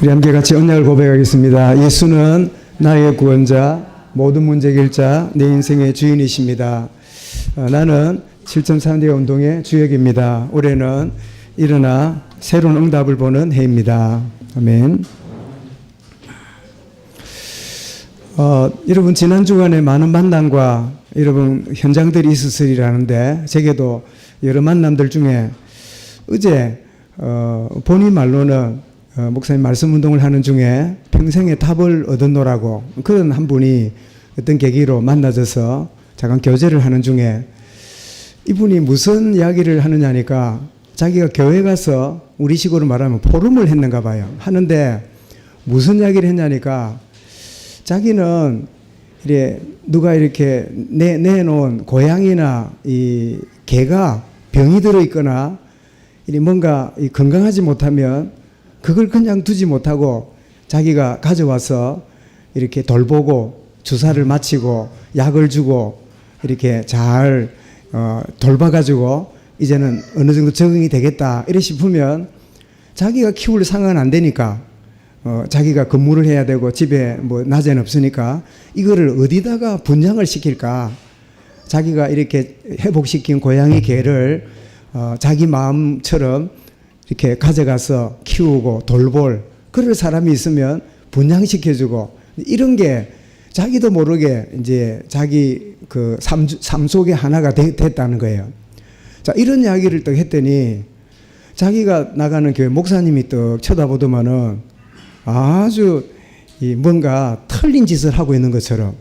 우리 함께 같이 언약을 고백하겠습니다. 예수는 나의 구원자, 모든 문제 해결자, 내 인생의 주인이십니다. 나는 7.3대 운동의 주역입니다. 올해는 일어나 새로운 응답을 보는 해입니다. 아멘. 여러분 지난 주간에 많은 만남과 여러분 현장들이 있었으리라는데 제게도 여러 만남들 중에 어제 본인 말로는 목사님 말씀 운동을 하는 중에 평생의 답을 얻었노라고 그런 한 분이 어떤 계기로 만나져서 잠깐 교제를 하는 중에 이분이 무슨 이야기를 하느냐니까 자기가 교회 가서 우리식으로 말하면 포럼을 했는가 봐요. 하는데 무슨 이야기를 했냐니까 자기는 누가 이렇게 내놓은 고양이나 이 개가 병이 들어 있거나 뭔가 건강하지 못하면 그걸 그냥 두지 못하고 자기가 가져와서 이렇게 돌보고 주사를 맞히고 약을 주고 이렇게 잘 돌봐가지고 이제는 어느 정도 적응이 되겠다 이래 싶으면 자기가 키울 상황은 안 되니까 자기가 근무를 해야 되고 집에 뭐 낮에는 없으니까 이거를 어디다가 분양을 시킬까. 자기가 이렇게 회복시킨 고양이 개를 자기 마음처럼 이렇게 가져가서 키우고 돌볼 그럴 사람이 있으면 분양시켜주고 이런 게 자기도 모르게 이제 자기 그 삶 속의 하나가 됐다는 거예요. 자, 이런 이야기를 또 했더니 자기가 나가는 교회 목사님이 또 쳐다보더만은 아주 뭔가 틀린 짓을 하고 있는 것처럼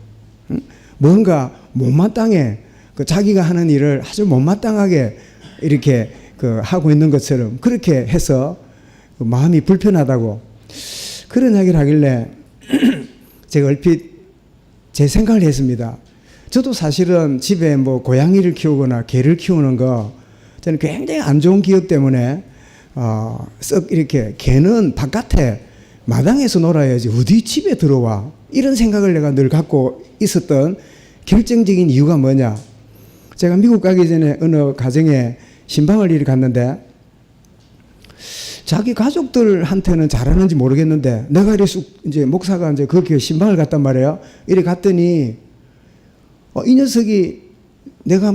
뭔가 못마땅해 자기가 하는 일을 아주 못마땅하게 이렇게 하고 있는 것처럼 그렇게 해서 마음이 불편하다고 그런 이야기를 하길래 제가 얼핏 제 생각을 했습니다. 저도 사실은 집에 뭐 고양이를 키우거나 개를 키우는 거 저는 굉장히 안 좋은 기억 때문에 썩 이렇게 개는 바깥에 마당에서 놀아야지 어디 집에 들어와 이런 생각을 내가 늘 갖고 있었던 결정적인 이유가 뭐냐. 제가 미국 가기 전에 어느 가정에 신방을 이리 갔는데 자기 가족들한테는 잘하는지 모르겠는데 내가 이제 목사가 이제 그 교회 신방을 갔단 말이에요. 이리 갔더니 이 녀석이 내가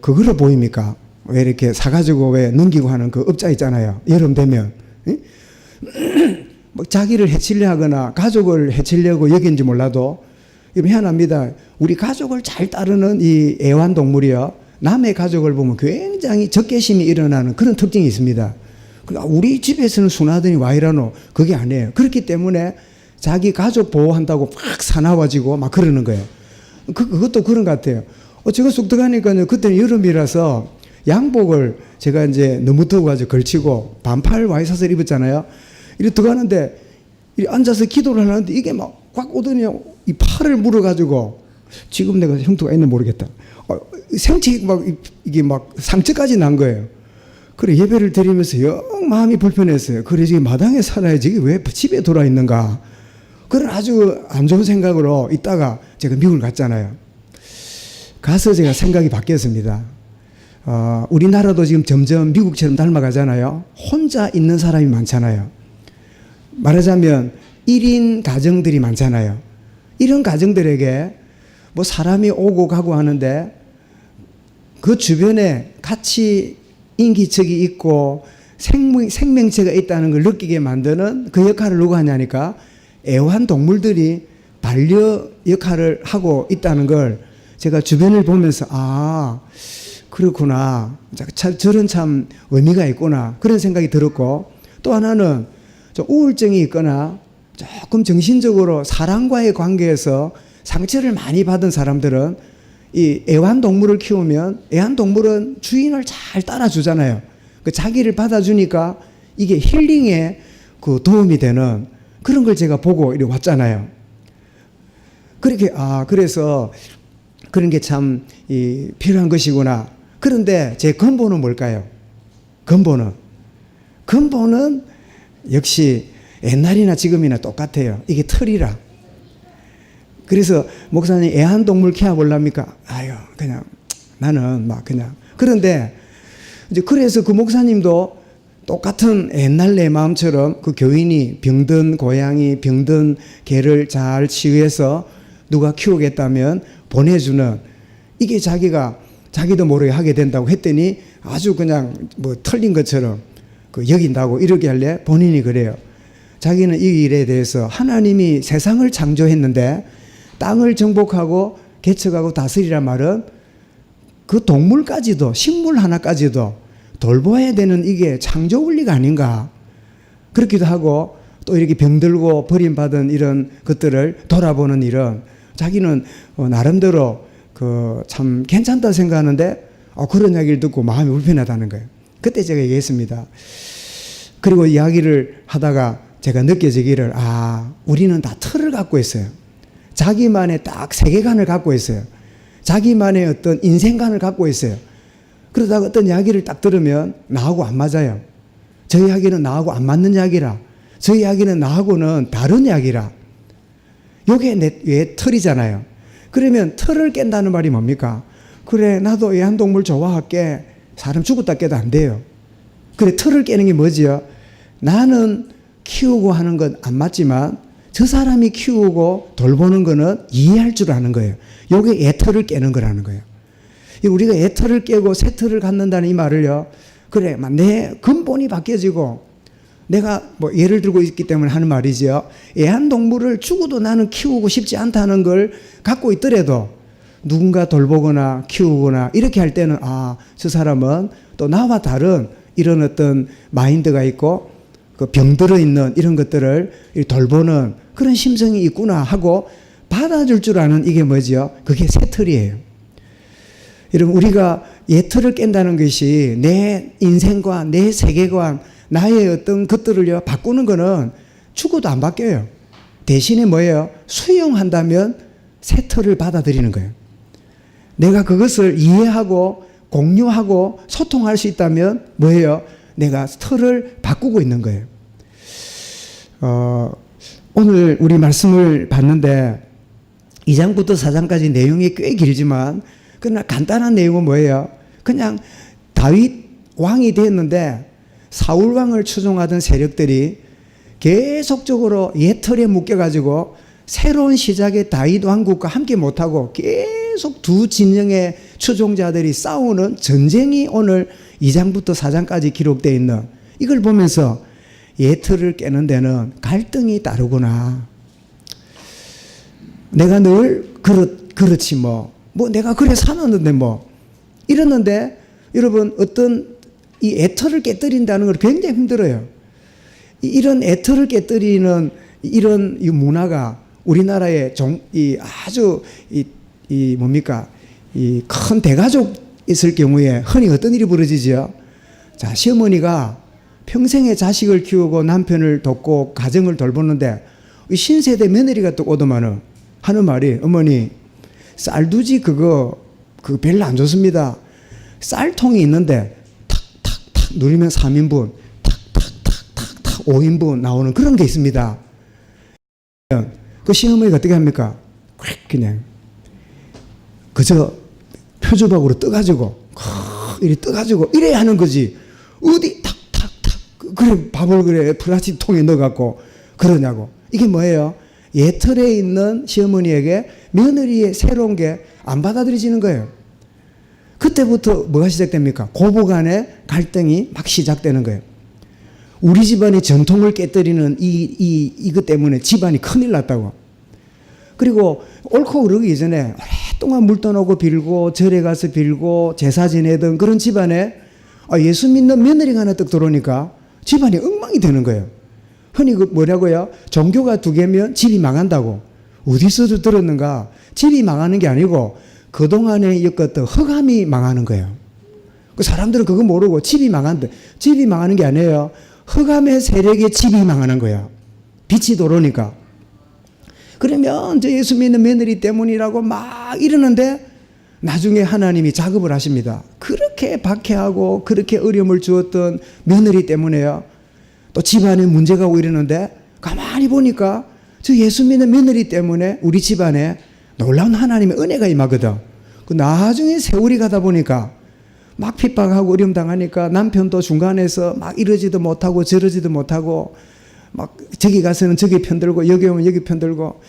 그거로 보입니까? 왜 이렇게 사가지고 왜 넘기고 하는 그 업자 있잖아요. 여름 되면 뭐 자기를 해치려 하거나 가족을 해치려고 여긴지 몰라도 미안합니다. 우리 가족을 잘 따르는 이 애완동물이요. 남의 가족을 보면 굉장히 적개심이 일어나는 그런 특징이 있습니다. 우리 집에서는 순하더니 와 이러노 그게 아니에요. 그렇기 때문에 자기 가족 보호한다고 막 사나워지고 막 그러는 거예요. 그것도 그런 것 같아요. 제가 쑥 들어가니까요. 그때는 여름이라서 양복을 제가 이제 너무 더워가지고 걸치고 반팔 와이셔츠를 입었잖아요. 이렇게 들어가는데 이렇게 앉아서 기도를 하는데 이게 막 꽉 오더니 이 팔을 물어가지고 지금 내가 형투가 있는 모르겠다. 생체 이게 막 상처까지 난 거예요. 그래 예배를 드리면서 영 마음이 불편했어요. 그래 지금 마당에 살아야지 왜 집에 돌아 있는가. 그런 아주 안 좋은 생각으로 있다가 제가 미국을 갔잖아요. 가서 제가 생각이 바뀌었습니다. 우리나라도 지금 점점 미국처럼 닮아가잖아요. 혼자 있는 사람이 많잖아요. 말하자면 1인 가정들이 많잖아요. 이런 가정들에게 뭐 사람이 오고 가고 하는데 그 주변에 같이 인기척이 있고 생명체가 있다는 걸 느끼게 만드는 그 역할을 누가 하냐니까 애완동물들이 반려 역할을 하고 있다는 걸 제가 주변을 보면서 그렇구나. 저런 참 의미가 있구나. 그런 생각이 들었고 또 하나는 좀 우울증이 있거나 조금 정신적으로 사람과의 관계에서 상처를 많이 받은 사람들은 이 애완동물을 키우면 애완동물은 주인을 잘 따라주잖아요. 자기를 받아주니까 이게 힐링에 그 도움이 되는 그런 걸 제가 보고 이렇게 왔잖아요. 그렇게 그래서 그런 게 참 필요한 것이구나. 그런데 제 근본은 뭘까요? 근본은 역시 옛날이나 지금이나 똑같아요. 이게 틀이라. 그래서 목사님 애완동물 키워볼랍니까? 그냥 나는 막 그냥. 그런데 이제 그래서 그 목사님도 똑같은 옛날 내 마음처럼 그 교인이 병든 고양이, 병든 개를 잘 치유해서 누가 키우겠다면 보내주는, 이게 자기도 모르게 하게 된다고 했더니 아주 그냥 뭐 틀린 것처럼 그 여긴다고 이러게 할래? 본인이 그래요. 자기는 이 일에 대해서 하나님이 세상을 창조했는데 땅을 정복하고 개척하고 다스리란 말은 그 동물까지도, 식물 하나까지도 돌봐야 되는 이게 창조 원리가 아닌가. 그렇기도 하고 또 이렇게 병들고 버림받은 이런 것들을 돌아보는 일은 자기는 나름대로 그 참 괜찮다 생각하는데 그런 이야기를 듣고 마음이 불편하다는 거예요. 그때 제가 얘기했습니다. 그리고 이야기를 하다가 제가 느껴지기를, 우리는 다 틀을 갖고 있어요. 자기만의 딱 세계관을 갖고 있어요. 자기만의 어떤 인생관을 갖고 있어요. 그러다가 어떤 이야기를 딱 들으면 나하고 안 맞아요. 저 이야기는 나하고 안 맞는 이야기라. 저 이야기는 나하고는 다른 이야기라. 요게 내 틀이잖아요. 그러면 틀을 깬다는 말이 뭡니까? 그래, 나도 애완동물 좋아할게. 사람 죽었다 깨도 안 돼요. 그래, 틀을 깨는 게 뭐지요? 나는 키우고 하는 건 안 맞지만 저 사람이 키우고 돌보는 거는 이해할 줄 아는 거예요. 요게 애틀을 깨는 거라는 거예요. 우리가 애틀을 깨고 새 틀을 갖는다는 이 말을요, 그래, 내 근본이 바뀌어지고, 내가 뭐 예를 들고 있기 때문에 하는 말이죠. 애완동물을 죽어도 나는 키우고 싶지 않다는 걸 갖고 있더라도 누군가 돌보거나 키우거나 이렇게 할 때는 저 사람은 또 나와 다른 이런 어떤 마인드가 있고 그 병들어 있는 이런 것들을 돌보는 그런 심성이 있구나 하고 받아줄 줄 아는, 이게 뭐지요? 그게 새 틀이에요. 여러분, 우리가 예틀을 깬다는 것이 내 인생과 내 세계관, 나의 어떤 것들을요 바꾸는 거는 죽어도 안 바뀌어요. 대신에 뭐예요? 수용한다면 새 틀을 받아들이는 거예요. 내가 그것을 이해하고 공유하고 소통할 수 있다면 뭐예요? 내가 틀을 바꾸고 있는 거예요. 오늘 우리 말씀을 봤는데 2장부터 4장까지 내용이 꽤 길지만 그러나 간단한 내용은 뭐예요? 그냥 다윗 왕이 됐는데 사울 왕을 추종하던 세력들이 계속적으로 옛틀에 묶여가지고 새로운 시작의 다윗 왕국과 함께 못하고 계속 두 진영의 추종자들이 싸우는 전쟁이 오늘 2장부터 4장까지 기록되어 있는, 이걸 보면서 옛틀을 깨는 데는 갈등이 따르구나. 내가 늘 그렇지 뭐 내가 그래 살았는데 이러는데, 여러분, 어떤 이 애틀을 깨뜨린다는 걸 굉장히 힘들어요. 이런 애틀을 깨뜨리는 이런 이 문화가 우리나라에 아주 뭡니까? 이 큰 대가족 있을 경우에 흔히 어떤 일이 벌어지죠? 자, 시어머니가 평생의 자식을 키우고 남편을 돕고 가정을 돌보는데 이 신세대 며느리가 또 오더만은 하는 말이, 어머니, 쌀두지 그거 별로 안 좋습니다. 쌀통이 있는데 탁탁탁 누르면 3인분, 탁탁탁탁탁 5인분 나오는 그런 게 있습니다. 그 시어머니가 어떻게 합니까? 그냥 그저 표주박으로 떠가지고 이래 떠가지고 이래야 하는 거지. 어디 탁탁탁 그래 밥을 그래 플라스틱 통에 넣어갖고 그러냐고. 이게 뭐예요? 예틀에 있는 시어머니에게 며느리의 새로운 게 안 받아들여지는 거예요. 그때부터 뭐가 시작됩니까? 고부간의 갈등이 막 시작되는 거예요. 우리 집안의 전통을 깨뜨리는 이것 때문에 집안이 큰일 났다고. 그리고 옳고 그르기 이전에 오랫동안 물 떠나고 빌고 절에 가서 빌고 제사 지내던 그런 집안에 예수 믿는 며느리가 하나 딱 들어오니까 집안이 엉망이 되는 거예요. 흔히 뭐라고요? 종교가 두 개면 집이 망한다고. 어디서도 들었는가? 집이 망하는 게 아니고 그동안에 이것도 흑암이 망하는 거예요. 그 사람들은 그거 모르고 집이 망한데, 집이 망하는 게 아니에요. 흑암의 세력의 집이 망하는 거예요. 빛이 들어오니까. 그러면 저 예수 믿는 며느리 때문이라고 막 이러는데 나중에 하나님이 작업을 하십니다. 그렇게 박해하고 그렇게 어려움을 주었던 며느리 때문에요. 또 집안에 문제가 오고 이러는데 가만히 보니까 저 예수 믿는 며느리 때문에 우리 집안에 놀라운 하나님의 은혜가 임하거든. 그 나중에 세월이 가다 보니까 막 핍박하고 어려움 당하니까 남편도 중간에서 막 이러지도 못하고 저러지도 못하고 막 저기 가서는 저기 편들고 여기 오면 여기 편들고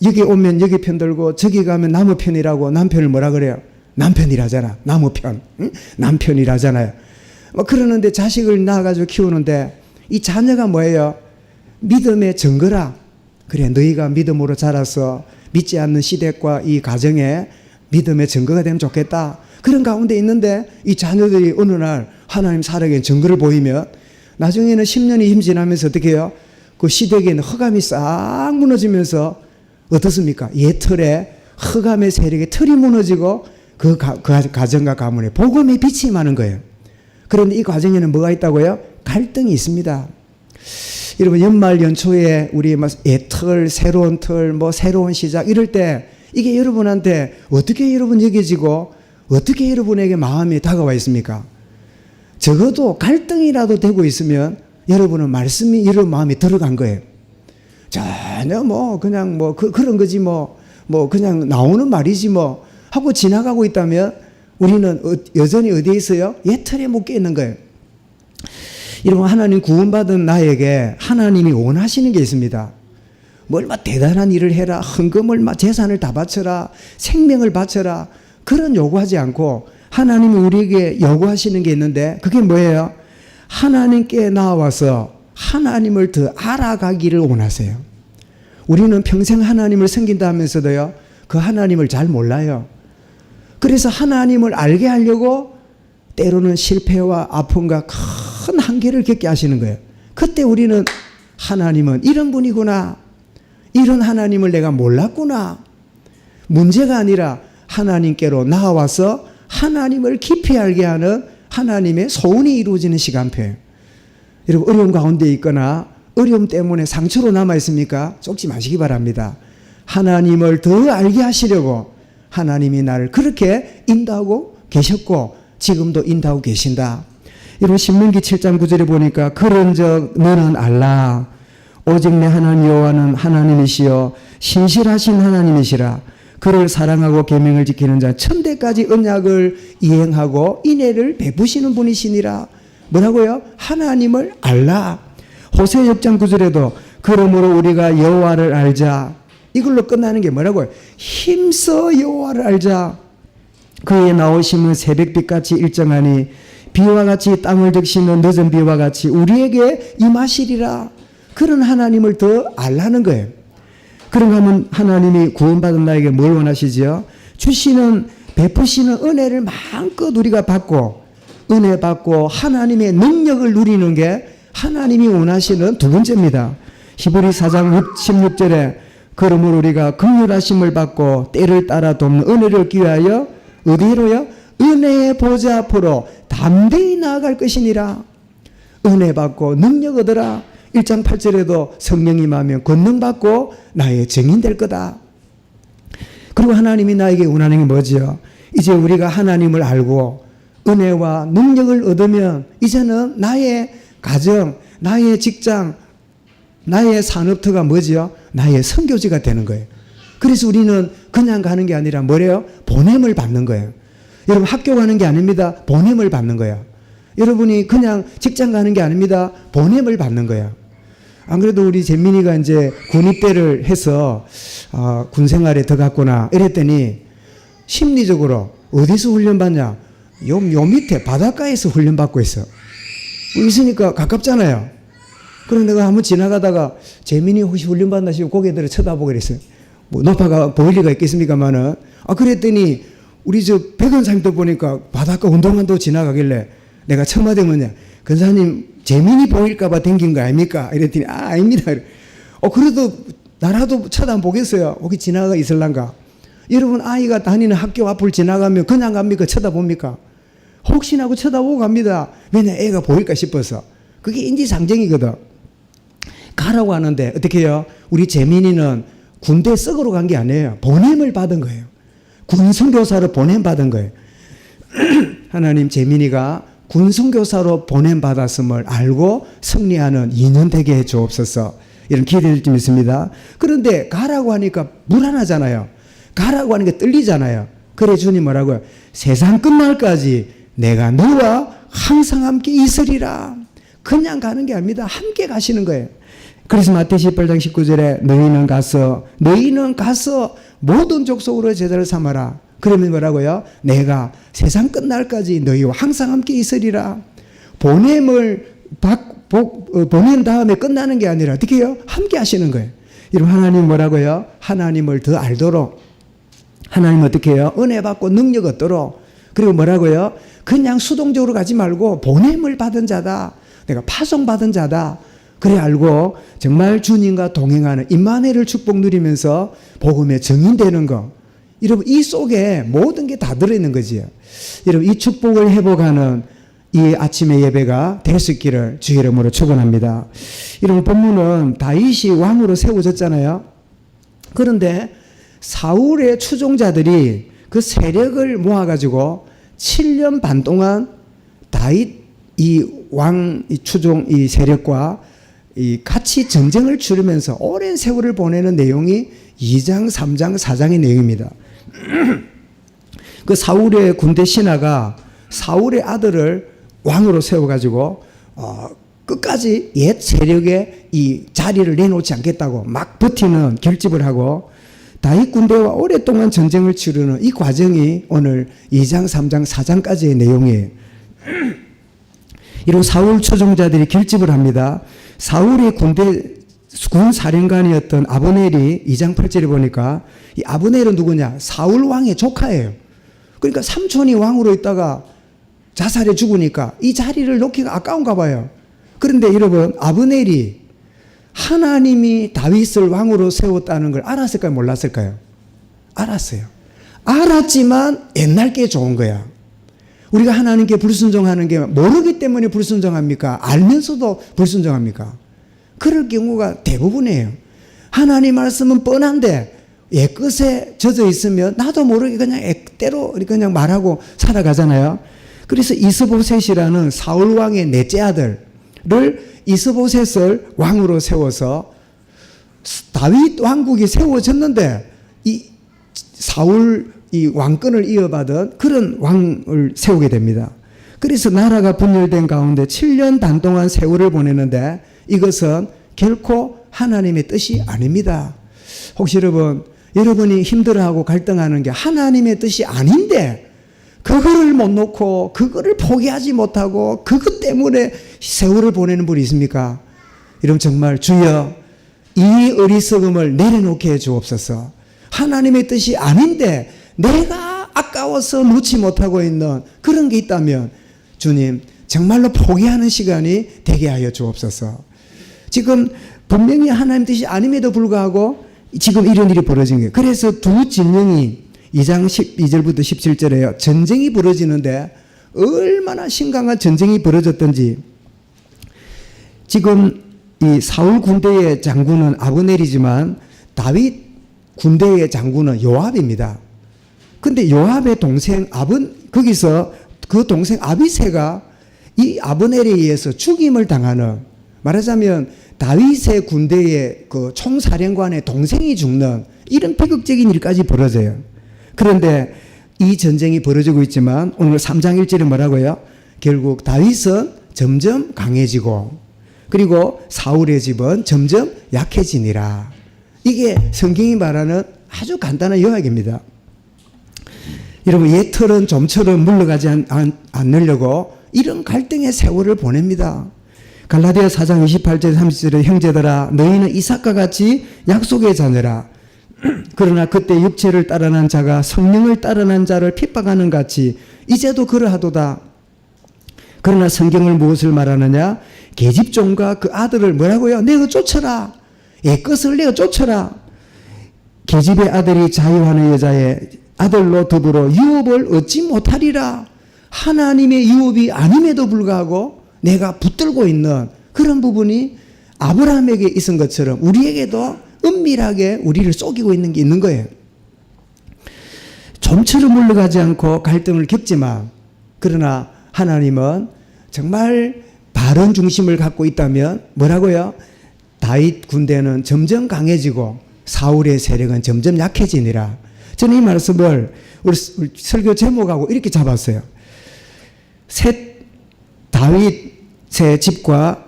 여기 오면 여기 편들고 저기 가면 나무 편이라고 남편을 뭐라 그래요? 남편이라잖아. 나무 편. 응? 남편이라잖아요. 막 그러는데 자식을 낳아가지고 키우는데 이 자녀가 뭐예요? 믿음의 증거라. 그래 너희가 믿음으로 자라서 믿지 않는 시댁과 이 가정에 믿음의 증거가 되면 좋겠다. 그런 가운데 있는데 이 자녀들이 어느 날 하나님 살아계신 증거를 보이면 나중에는 10년이 힘 지나면서 어떻게 해요? 그 시댁에 있는 흑암이 싹 무너지면서 어떻습니까? 옛틀에 흑암의 세력의 틀이 무너지고 그 가정과 가문에 복음의 빛이 임하는 거예요. 그런데 이 과정에는 뭐가 있다고요? 갈등이 있습니다. 여러분 연말 연초에 우리 애틀, 새로운 틀, 뭐 새로운 시작 이럴 때 이게 여러분한테 어떻게 여러분 여겨지고 어떻게 여러분에게 마음이 다가와 있습니까? 적어도 갈등이라도 되고 있으면 여러분은 말씀이 여러분 마음에 들어간 거예요. 전혀 뭐 그냥 뭐 그런 거지 뭐 그냥 나오는 말이지 뭐 하고 지나가고 있다면 우리는 여전히 어디에 있어요? 옛틀에 묶여 있는 거예요. 여러분 하나님 구원받은 나에게 하나님이 원하시는 게 있습니다. 뭐 얼마 대단한 일을 해라, 헌금을 재산을 다 바쳐라, 생명을 바쳐라 그런 요구하지 않고 하나님이 우리에게 요구하시는 게 있는데 그게 뭐예요? 하나님께 나와서 하나님을 더 알아가기를 원하세요. 우리는 평생 하나님을 섬긴다 하면서도요 그 하나님을 잘 몰라요. 그래서 하나님을 알게 하려고 때로는 실패와 아픔과 큰 한계를 겪게 하시는 거예요. 그때 우리는 하나님은 이런 분이구나. 이런 하나님을 내가 몰랐구나. 문제가 아니라 하나님께로 나와서 하나님을 깊이 알게 하는 하나님의 소원이 이루어지는 시간표예요. 여러분 어려움 가운데 있거나 어려움 때문에 상처로 남아있습니까? 쫓지 마시기 바랍니다. 하나님을 더 알게 하시려고 하나님이 나를 그렇게 인도하고 계셨고 지금도 인도하고 계신다. 여러분 신명기 7장 9절에 보니까 그런즉 너는 알라 오직 내 하나님 여호와는 하나님이시여 신실하신 하나님이시라. 그를 사랑하고 계명을 지키는 자 천대까지 언약을 이행하고 인애를 베푸시는 분이시니라. 뭐라고요? 하나님을 알라. 호세 6장 9절에도 그러므로 우리가 여호와를 알자. 이걸로 끝나는 게 뭐라고요? 힘써 여호와를 알자. 그의 나오심은 새벽빛같이 일정하니 비와 같이 땅을 적시는 늦은 비와 같이 우리에게 임하시리라. 그런 하나님을 더 알라는 거예요. 그런가 하면 하나님이 구원받은 나에게 뭘 원하시죠? 주시는 베푸시는 은혜를 마음껏 우리가 받고 은혜 받고 하나님의 능력을 누리는 게 하나님이 원하시는 두 번째입니다. 히브리 4장 16절에 그러므로 우리가 긍휼하심을 받고 때를 따라 돕는 은혜를 얻기 위하여 어디로요? 은혜의 보좌 앞으로 담대히 나아갈 것이니라. 은혜 받고 능력 얻으라. 1장 8절에도 성령 임하면 권능 받고 나의 증인 될 거다. 그리고 하나님이 나에게 원하는 게 뭐지요? 이제 우리가 하나님을 알고 은혜와 능력을 얻으면 이제는 나의 가정, 나의 직장, 나의 산업터가 뭐지요? 나의 선교지가 되는 거예요. 그래서 우리는 그냥 가는 게 아니라 뭐래요? 보냄을 받는 거예요. 여러분 학교 가는 게 아닙니다. 보냄을 받는 거예요. 여러분이 그냥 직장 가는 게 아닙니다. 보냄을 받는 거예요. 안 그래도 우리 재민이가 이제 군입대를 해서 군 생활에 들어갔구나 이랬더니 심리적으로 어디서 훈련받냐? 요 밑에 바닷가에서 훈련받고 있어. 있으니까 가깝잖아요. 그럼 내가 한번 지나가다가 재민이 혹시 훈련받나 싶고 고개 들어 쳐다보고 그랬어요. 뭐 높아가 보일 리가 있겠습니까만은. 그랬더니 우리 저 백원사님도 보니까 바닷가 운동한다고 지나가길래 내가 청와대 뭐냐? 근사님 재민이 보일까봐 댕긴 거 아닙니까? 이랬더니 아닙니다. 그래도 나라도 쳐다보겠어요. 혹시 지나가 있을란가? 여러분 아이가 다니는 학교 앞을 지나가면 그냥 갑니까? 쳐다봅니까? 혹시나 하고 쳐다보고 갑니다. 왜냐 애가 보일까 싶어서. 그게 인지상정이거든. 가라고 하는데 어떻게 해요? 우리 재민이는 군대 썩으러 간 게 아니에요. 보냄을 받은 거예요. 군선교사로 보냄받은 거예요. 하나님 재민이가 군선교사로 보냄받았음을 알고 승리하는 인연 되게 해 주옵소서. 이런 기대를 좀 있습니다. 그런데 가라고 하니까 불안하잖아요. 가라고 하니까 떨리잖아요. 그래 주님 뭐라고요? 세상 끝날까지 내가 너와 항상 함께 있으리라. 그냥 가는 게 아닙니다. 함께 가시는 거예요. 그래서 마태복음 18장 19절에 너희는 가서 모든 족속으로 제자를 삼아라. 그러면 뭐라고요? 내가 세상 끝날까지 너희와 항상 함께 있으리라. 보냄을 보낸 다음에 끝나는 게 아니라 어떻게 해요? 함께 하시는 거예요. 여러분, 하나님 뭐라고요? 하나님을 더 알도록, 하나님 어떻게 해요? 은혜 받고 능력 얻도록. 그리고 뭐라고요? 그냥 수동적으로 가지 말고 보냄을 받은 자다, 내가 파송받은 자다, 그래 알고 정말 주님과 동행하는 임마누엘을 축복 누리면서 복음의 증인되는 거. 여러분, 이 속에 모든 게 다 들어있는 거지요. 여러분, 이 축복을 회복하는 이 아침의 예배가 될 수 있기를 주의 이름으로 축원합니다. 여러분, 본문은 다윗이 왕으로 세워졌잖아요. 그런데 사울의 추종자들이 그 세력을 모아가지고 7년 반 동안 다윗 이 왕 이 추종 이 세력과 이 같이 전쟁을 치르면서 오랜 세월을 보내는 내용이 2장, 3장, 4장의 내용입니다. 그 사울의 군대 신하가 사울의 아들을 왕으로 세워가지고 끝까지 옛 세력의 이 자리를 내놓지 않겠다고 막 버티는 결집을 하고 다윗 군대와 오랫동안 전쟁을 치르는 이 과정이 오늘 2장, 3장, 4장까지의 내용이에요. 이런 사울 추종자들이 결집을 합니다. 사울의 군 사령관이었던 아브넬이 2장 8절에 보니까 이 아브넬은 누구냐? 사울 왕의 조카예요. 그러니까 삼촌이 왕으로 있다가 자살해 죽으니까 이 자리를 놓기가 아까운가 봐요. 그런데 여러분, 아브넬이 하나님이 다윗을 왕으로 세웠다는 걸 알았을까요? 몰랐을까요? 알았어요. 알았지만 옛날 게 좋은 거야. 우리가 하나님께 불순종하는 게 모르기 때문에 불순종합니까? 알면서도 불순종합니까? 그럴 경우가 대부분이에요. 하나님 말씀은 뻔한데 옛것에 젖어 있으면 나도 모르게 그냥 때로 그냥 말하고 살아가잖아요. 그래서 이스보셋이라는 사울 왕의 넷째 아들을 이스보셋을 왕으로 세워서 다윗 왕국이 세워졌는데 이 사울 이 왕권을 이어받은 그런 왕을 세우게 됩니다. 그래서 나라가 분열된 가운데 7년 반 동안 세월을 보내는데 이것은 결코 하나님의 뜻이 아닙니다. 혹시 여러분이 힘들어하고 갈등하는 게 하나님의 뜻이 아닌데 그거를 못 놓고 그거를 포기하지 못하고 그것 때문에 세월을 보내는 분이 있습니까? 여러분, 정말 주여 이 어리석음을 내려놓게 해 주옵소서. 하나님의 뜻이 아닌데 내가 아까워서 놓지 못하고 있는 그런 게 있다면 주님 정말로 포기하는 시간이 되게 하여 주옵소서. 지금 분명히 하나님 뜻이 아님에도 불구하고 지금 이런 일이 벌어진 거예요. 그래서 두 진영이 2장 12절부터 17절에요. 전쟁이 벌어지는데 얼마나 심각한 전쟁이 벌어졌던지. 지금 이 사울 군대의 장군은 아브넬이지만 다윗 군대의 장군은 요압입니다. 근데 요압의 동생 거기서 그 동생 아비새가 이 아브넬에 의해서 죽임을 당하는, 말하자면 다윗의 군대의 그 총사령관의 동생이 죽는 이런 비극적인 일까지 벌어져요. 그런데 이 전쟁이 벌어지고 있지만 오늘 3장 1절에 뭐라고요? 결국 다윗은 점점 강해지고 그리고 사울의 집은 점점 약해지니라. 이게 성경이 말하는 아주 간단한 요약입니다. 여러분, 옛틀은 좀처럼 물러가지 않으려고 이런 갈등의 세월을 보냅니다. 갈라디아 4장 28절 30절에 형제들아 너희는 이삭과 같이 약속의 자녀라. 그러나 그때 육체를 따라난 자가 성령을 따라난 자를 핍박하는 같이 이제도 그러하도다. 그러나 성경을 무엇을 말하느냐? 계집종과 그 아들을 뭐라고요? 내가 쫓아라. 옛것을 내가 쫓아라. 계집의 아들이 자유하는 여자의 아들로 더불어 유업을 얻지 못하리라. 하나님의 유업이 아님에도 불구하고 내가 붙들고 있는 그런 부분이 아브라함에게 있은 것처럼 우리에게도 은밀하게 우리를 속이고 있는 게 있는 거예요. 좀처럼 물러가지 않고 갈등을 겪지만 그러나 하나님은 정말 바른 중심을 갖고 있다면 뭐라고요? 다윗 군대는 점점 강해지고 사울의 세력은 점점 약해지니라. 저는 이 말씀을 우리 설교 제목하고 이렇게 잡았어요. 다윗의 집과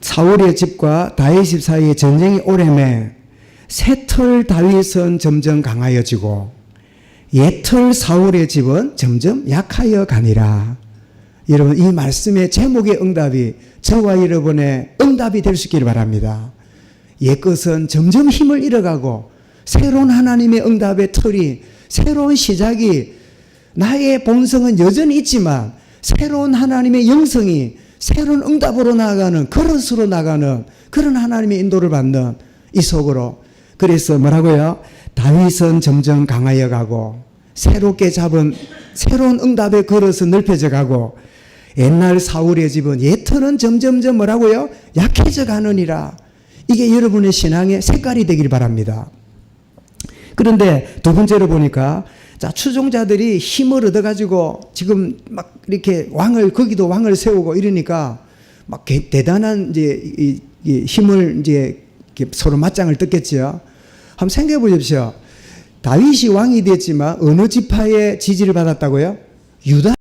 사울의 집과 다윗 집 사이에 전쟁이 오래매 새 털 다윗은 점점 강하여지고 옛털 사울의 집은 점점 약하여 가니라. 여러분, 이 말씀의 제목의 응답이 저와 여러분의 응답이 될 수 있기를 바랍니다. 옛것은 점점 힘을 잃어가고 새로운 하나님의 응답의 털이, 새로운 시작이, 나의 본성은 여전히 있지만 새로운 하나님의 영성이 새로운 응답으로 나아가는, 그릇으로 나가는 그런 하나님의 인도를 받는 이 속으로. 그래서 뭐라고요? 다윗은 점점 강하여 가고 새롭게 잡은 새로운 응답의 그릇은 넓혀져 가고 옛날 사울의 집은 옛터는 점점점 뭐라고요? 약해져 가느니라. 이게 여러분의 신앙의 색깔이 되길 바랍니다. 그런데 두 번째로 보니까 자, 추종자들이 힘을 얻어가지고 지금 막 이렇게 거기도 왕을 세우고 이러니까 막 대단한 이제 힘을 이제 서로 맞짱을 떴겠죠. 한번 생각해 보십시오. 다윗이 왕이 됐지만 어느 지파의 지지를 받았다고요? 유다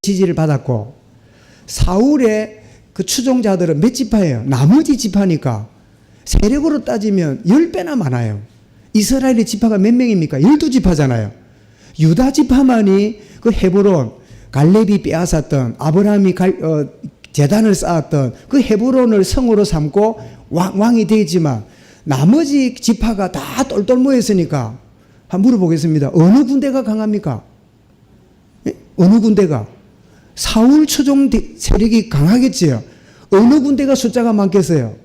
지지를 받았고, 사울의 그 추종자들은 몇 지파예요? 나머지 지파니까 세력으로 따지면 10배나 많아요. 이스라엘의 지파가 몇 명입니까? 12지파잖아요. 유다 지파만이 그 헤브론, 갈렙이 빼앗았던, 아브라함이 제단을 쌓았던 그 헤브론을 성으로 삼고 왕이 되지만 나머지 지파가 다 똘똘 모였으니까 한번 물어보겠습니다. 어느 군대가 강합니까? 예? 어느 군대가? 사울 추종 세력이 강하겠지요. 어느 군대가 숫자가 많겠어요?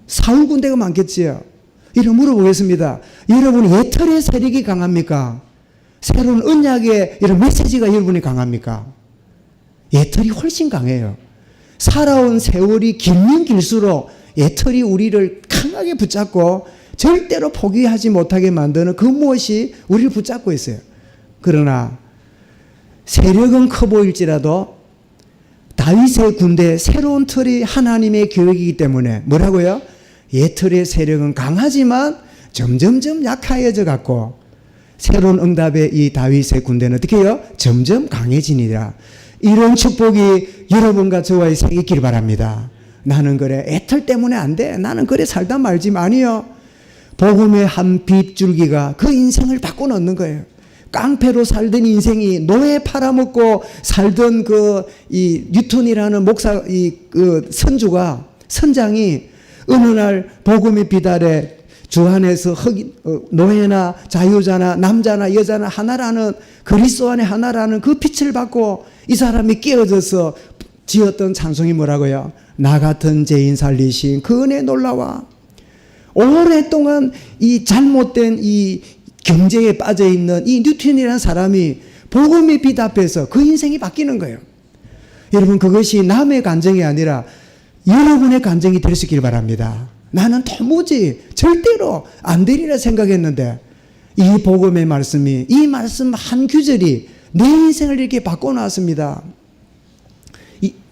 사울 군대가 많겠지요. 이런 물어보겠습니다. 여러분, 옛털의 세력이 강합니까? 새로운 언약의 이런 메시지가 여러분이 강합니까? 옛털이 훨씬 강해요. 살아온 세월이 길면 길수록 옛털이 우리를 강하게 붙잡고 절대로 포기하지 못하게 만드는 그 무엇이 우리를 붙잡고 있어요. 그러나 세력은 커 보일지라도 다윗의 군대, 새로운 털이 하나님의 계획이기 때문에 뭐라고요? 옛털의 세력은 강하지만 점점점 약하여져 갖고 새로운 응답의 이 다윗의 군대는 어떻게 해요? 점점 강해지니라. 이런 축복이 여러분과 저와의 생에 있기를 바랍니다. 나는 그래 애털 때문에 안 돼, 나는 그래 살다 말지만 아니요. 복음의 한 빗줄기가 그 인생을 바꿔놓는 거예요. 깡패로 살던 인생이 노예 팔아먹고 살던 이 뉴턴이라는 그 선장이 어느 날 복음의 비달에 주 안에서 노예나 자유자나 남자나 여자나 하나라는, 그리스도 안에 하나라는 그 빛을 받고 이 사람이 깨어져서 지었던 찬송이 뭐라고요? 나 같은 죄인 살리신 그 은혜 놀라와. 오랫동안 이 잘못된 이 경제에 빠져있는 이 뉴턴이라는 사람이 복음의 빛 앞에서 그 인생이 바뀌는 거예요. 여러분, 그것이 남의 감정이 아니라 여러분의 감정이 될 수 있길 바랍니다. 나는 도무지 절대로 안 되리라 생각했는데 이 복음의 말씀이, 이 말씀 한 규절이 내 인생을 이렇게 바꿔놨습니다.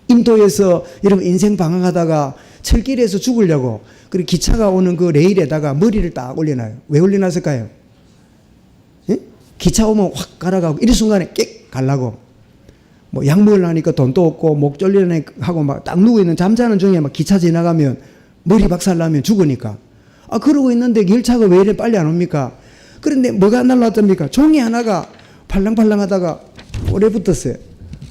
인도에서 여러분 인생 방황하다가 철길에서 죽으려고 그리고 기차가 오는 그 레일에다가 머리를 딱 올려놔요. 왜 올려놨을까요? 예? 기차 오면 확 갈아가고 이런 순간에 깨 갈라고. 뭐 약 먹으려니까 돈도 없고 목 졸리네 하고 막 딱 누워있는 잠자는 중에 막 기차 지나가면 머리 박살나면 죽으니까. 그러고 있는데 열차가 왜 이래 빨리 안 옵니까? 그런데 뭐가 날라왔답니까? 종이 하나가 팔랑팔랑 하다가 오래 붙었어요.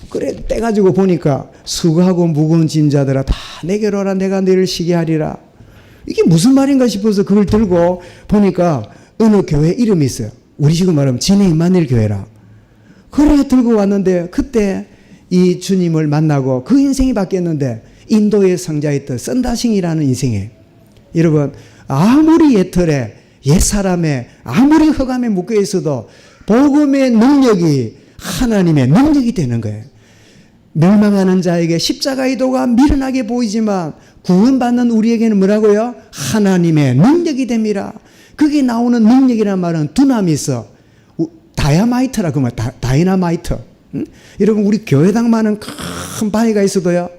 그래 떼가지고 보니까 수고하고 무거운 짐자들아 다 내게로 오라, 내가 너를 쉬게 하리라. 이게 무슨 말인가 싶어서 그걸 들고 보니까 어느 교회 이름이 있어요. 우리 지금 말하면 진해 임마누엘 교회라. 그래 들고 왔는데 그때 이 주님을 만나고 그 인생이 바뀌었는데 인도의 성자였던 썬다싱이라는 인생이에요. 여러분, 아무리 옛털에 옛사람의 아무리 흑암에 묶여 있어도 복음의 능력이 하나님의 능력이 되는 거예요. 멸망하는 자에게 십자가의 도가 미련하게 보이지만 구원받는 우리에게는 뭐라고요? 하나님의 능력이 됩니다. 그게 나오는 능력이라는 말은 두나미 있어. 다이아마이트라 그 말, 다이나마이트. 응? 여러분, 우리 교회당만은 큰 바위가 있어도요,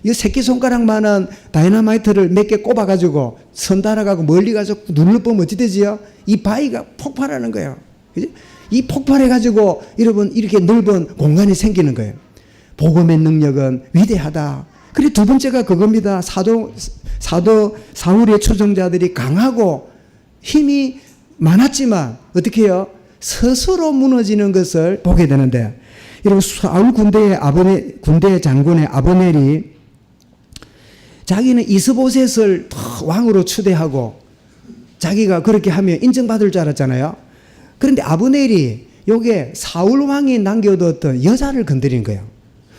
이 새끼손가락만한 다이나마이트를 몇 개 꼽아가지고 선 달아가고 멀리 가서 눌러보면 어찌 되지요? 이 바위가 폭발하는 거예요. 그죠? 이 폭발해가지고 여러분 이렇게 넓은 공간이 생기는 거예요. 복음의 능력은 위대하다. 그리고 두 번째가 그겁니다. 사도 사울의 추종자들이 강하고 힘이 많았지만 어떻게 해요? 스스로 무너지는 것을 보게 되는데, 여러분 사울 군대의 장군의 아브넬이 자기는 이스보셋을 왕으로 추대하고 자기가 그렇게 하면 인정받을 줄 알았잖아요. 그런데 아브넬이 요게 사울 왕이 남겨뒀던 여자를 건드린 거예요.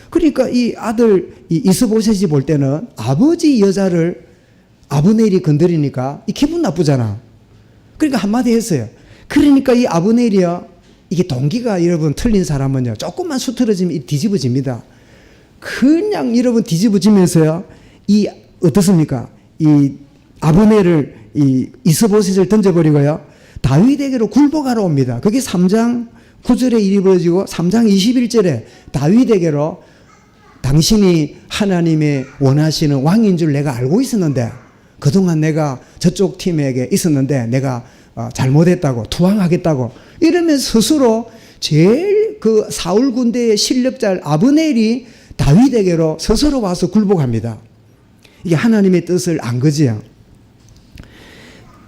그러니까 이 아들 이스보셋이 볼 때는 아버지 여자를 아브넬이 건드리니까 이 기분 나쁘잖아. 그러니까 한마디 했어요. 그러니까 이 아브넬이요, 이게 동기가 여러분 틀린 사람은요 조금만 수틀어지면 뒤집어집니다. 그냥 여러분 뒤집어지면서요, 이 어떻습니까? 이 아브넬을 이스보셋을 던져버리고요, 다윗에게로 굴복하러 옵니다. 그게 3장 9절에 일이 벌어지고 3장 21절에 다윗에게로 당신이 하나님의 원하시는 왕인 줄 내가 알고 있었는데, 그동안 내가 저쪽 팀에게 있었는데 내가 잘못했다고, 투항하겠다고 이러면서 스스로 제일 그 사울 군대의 실력자 아브넬이 다윗에게로 스스로 와서 굴복합니다. 이게 하나님의 뜻을 안 거지요.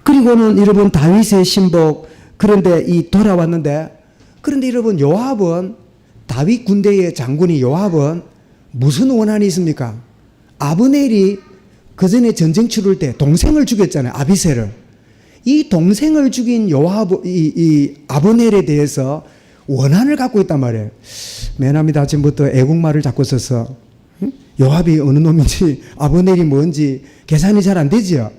그리고는 여러분 다윗의 신복, 그런데 돌아왔는데, 그런데 여러분 요압은, 다윗 군대의 장군이 요압은 무슨 원한이 있습니까? 아브넬이 그 전에 전쟁 치를 때 동생을 죽였잖아요. 아비새를. 이 동생을 죽인 이 아브넬에 대해서 원한을 갖고 있단 말이에요. 맨 아침부터 애국말을 자꾸 써서 요압이 어느 놈인지 아브넬이 뭔지 계산이 잘 안 되지요.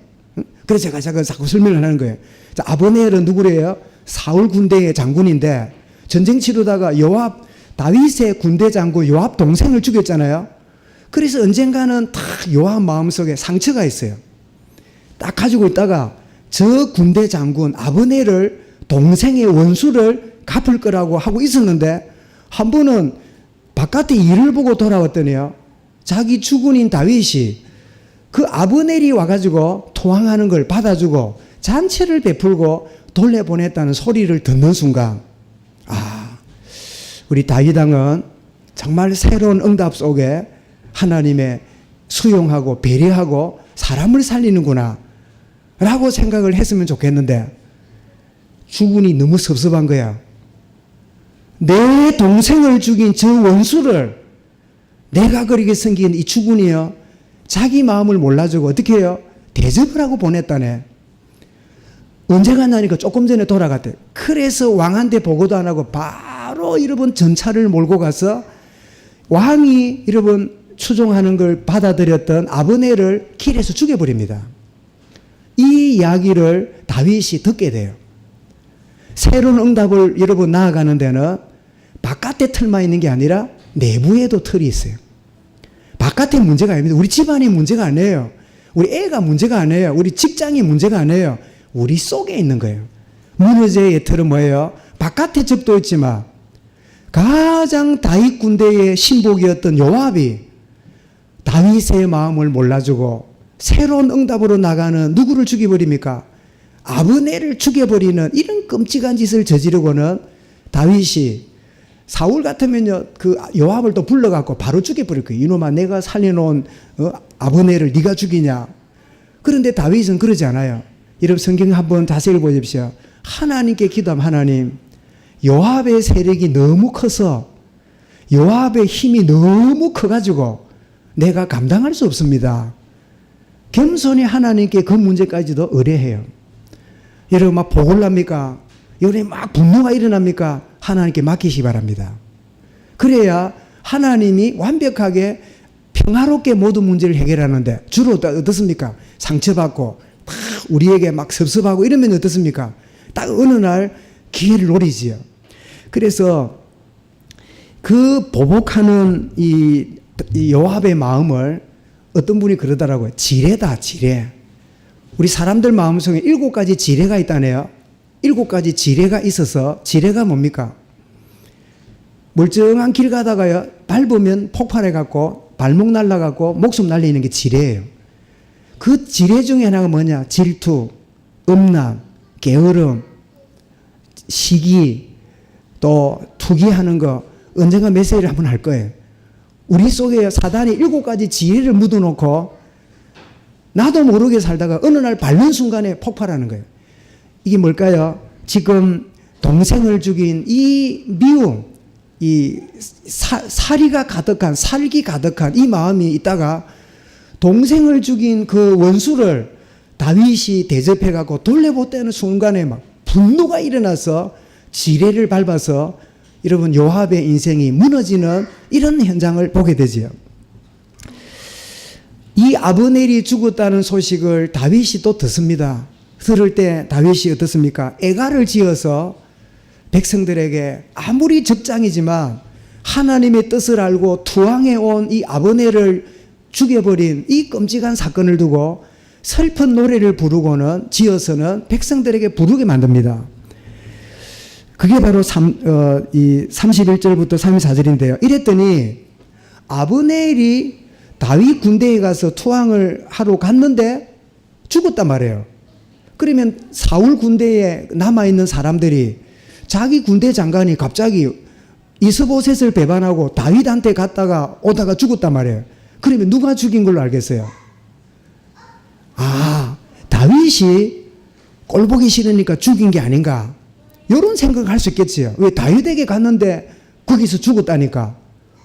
그래서 제가 자꾸 설명을 하는 거예요. 자, 아브넬은 누구래요? 사울 군대의 장군인데 전쟁 치르다가 다윗의 군대 장군 요압 동생을 죽였잖아요. 그래서 언젠가는 딱 요압 마음속에 상처가 있어요. 딱 가지고 있다가 저 군대 장군 아브넬을, 동생의 원수를 갚을 거라고 하고 있었는데, 한 번은 바깥에 일을 보고 돌아왔더니요, 자기 주군인 다윗이 그 아브넬이 와가지고 토항하는 걸 받아주고 잔치를 베풀고 돌려보냈다는 소리를 듣는 순간, 우리 다윗 왕은 정말 새로운 응답 속에 하나님의 수용하고 배려하고 사람을 살리는구나 라고 생각을 했으면 좋겠는데, 주군이 너무 섭섭한 거야. 내 동생을 죽인 저 원수를 내가 그렇게 섬긴 이 주군이요, 자기 마음을 몰라주고 어떻게 해요? 대접을 하고 보냈다네. 언제 갔냐니까 조금 전에 돌아갔대. 그래서 왕한테 보고도 안 하고 바로 여러분 전차를 몰고 가서 왕이 여러분 추종하는 걸 받아들였던 아브넬을 길에서 죽여버립니다. 이 이야기를 다윗이 듣게 돼요. 새로운 응답을 여러분 나아가는 데는 바깥에 틀만 있는 게 아니라 내부에도 틀이 있어요. 바깥에 문제가 아닙니다. 우리 집안이 문제가 아니에요. 우리 애가 문제가 아니에요. 우리 직장이 문제가 아니에요. 우리 속에 있는 거예요. 문제의 틀은 뭐예요? 바깥에 적도 있지만 가장 다윗 군대의 신복이었던 요압이 다윗의 마음을 몰라주고 새로운 응답으로 나가는 누구를 죽여버립니까? 아브넬을 죽여버리는 이런 끔찍한 짓을 저지르고는 다윗이, 사울 같으면요 그 요압을 또 불러갖고 바로 죽여버릴 거예요. 이놈아, 내가 살려놓은 아브넬을 네가 죽이냐? 그런데 다윗은 그러지 않아요. 여러분 성경 한번 자세히 보십시오. 하나님께 기도하면, 하나님, 요압의 세력이 너무 커서, 요압의 힘이 너무 커가지고 내가 감당할 수 없습니다. 겸손히 하나님께 그 문제까지도 의뢰해요. 여러분 막 복을 납니까? 여러분 막 분노가 일어납니까? 하나님께 맡기시기 바랍니다. 그래야 하나님이 완벽하게 평화롭게 모든 문제를 해결하는데, 주로 어떻습니까? 상처받고 막 우리에게 막 섭섭하고 이러면 어떻습니까? 딱 어느 날 기회를 노리지요. 그래서 그 보복하는 이 요압의 마음을 어떤 분이 그러더라고요. 지뢰다, 지뢰. 우리 사람들 마음속에 7가지 지뢰가 있다네요. 7가지 지뢰가 있어서, 지뢰가 뭡니까? 멀쩡한 길 가다가요, 밟으면 폭발해갖고 발목 날라갖고 목숨 날리는 게 지뢰예요. 그 지뢰 중에 하나가 뭐냐? 질투, 음란, 게으름, 시기, 또 투기하는 거. 언젠가 메시지를 한번 할 거예요. 우리 속에 사단이 7가지 지혜를 묻어놓고 나도 모르게 살다가 어느 날 밟는 순간에 폭발하는 거예요. 이게 뭘까요? 지금 동생을 죽인 이 미움, 이 살기가 가득한 이 마음이 있다가 동생을 죽인 그 원수를 다윗이 대접해갖고 돌려보때는 순간에 막 분노가 일어나서 지뢰를 밟아서 여러분 요압의 인생이 무너지는 이런 현장을 보게 되지요. 이 아브넬이 죽었다는 소식을 다윗이 또 듣습니다. 들을 때 다윗이 어떻습니까? 애가를 지어서 백성들에게 아무리 적장이지만 하나님의 뜻을 알고 투항해 온 이 아브넬을 죽여버린 이 끔찍한 사건을 두고 슬픈 노래를 부르고는 지어서는 백성들에게 부르게 만듭니다. 그게 바로 31절부터 34절인데요. 이랬더니 아브넬이 다윗 군대에 가서 투항을 하러 갔는데 죽었단 말이에요. 그러면 사울 군대에 남아있는 사람들이 자기 군대 장관이 갑자기 이스보셋을 배반하고 다윗한테 갔다가 오다가 죽었단 말이에요. 그러면 누가 죽인 걸로 알겠어요? 아, 다윗이 꼴보기 싫으니까 죽인 게 아닌가, 이런 생각을 할 수 있겠지요. 왜 다윗에게 갔는데 거기서 죽었다니까.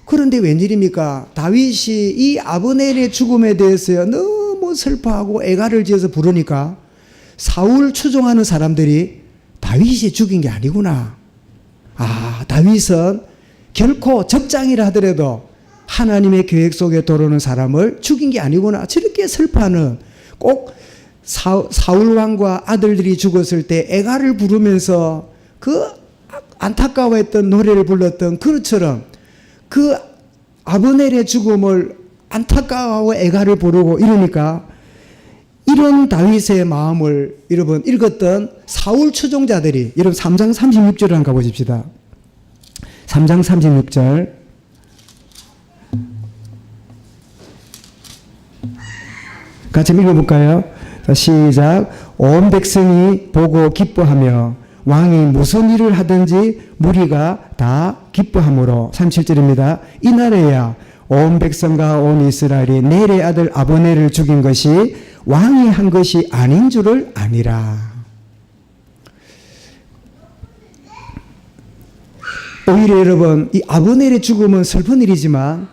그런데 웬일입니까? 다윗이 이 아브넬의 죽음에 대해서 너무 슬퍼하고 애가를 지어서 부르니까 사울 추종하는 사람들이 다윗이 죽인 게 아니구나. 아, 다윗은 결코 적장이라 하더라도 하나님의 계획 속에 들어오는 사람을 죽인 게 아니구나. 저렇게 슬퍼하는, 꼭 사울 왕과 아들들이 죽었을 때 애가를 부르면서 그 안타까워했던 노래를 불렀던 그것처럼 그 아브넬의 죽음을 안타까워 애가를 부르고 이러니까 이런 다윗의 마음을 여러분 읽었던 사울 추종자들이, 여러분 3장 36절을 한번 가보십시다. 3장 36절. 같이 읽어볼까요? 자, 시작. 온 백성이 보고 기뻐하며 왕이 무슨 일을 하든지 무리가 다 기뻐하므로. 37절입니다. 이날에야 온 백성과 온 이스라엘이 넬의 아들 아브넬을 죽인 것이 왕이 한 것이 아닌 줄을 아니라. 오히려 여러분, 이 아브넬의 죽음은 슬픈 일이지만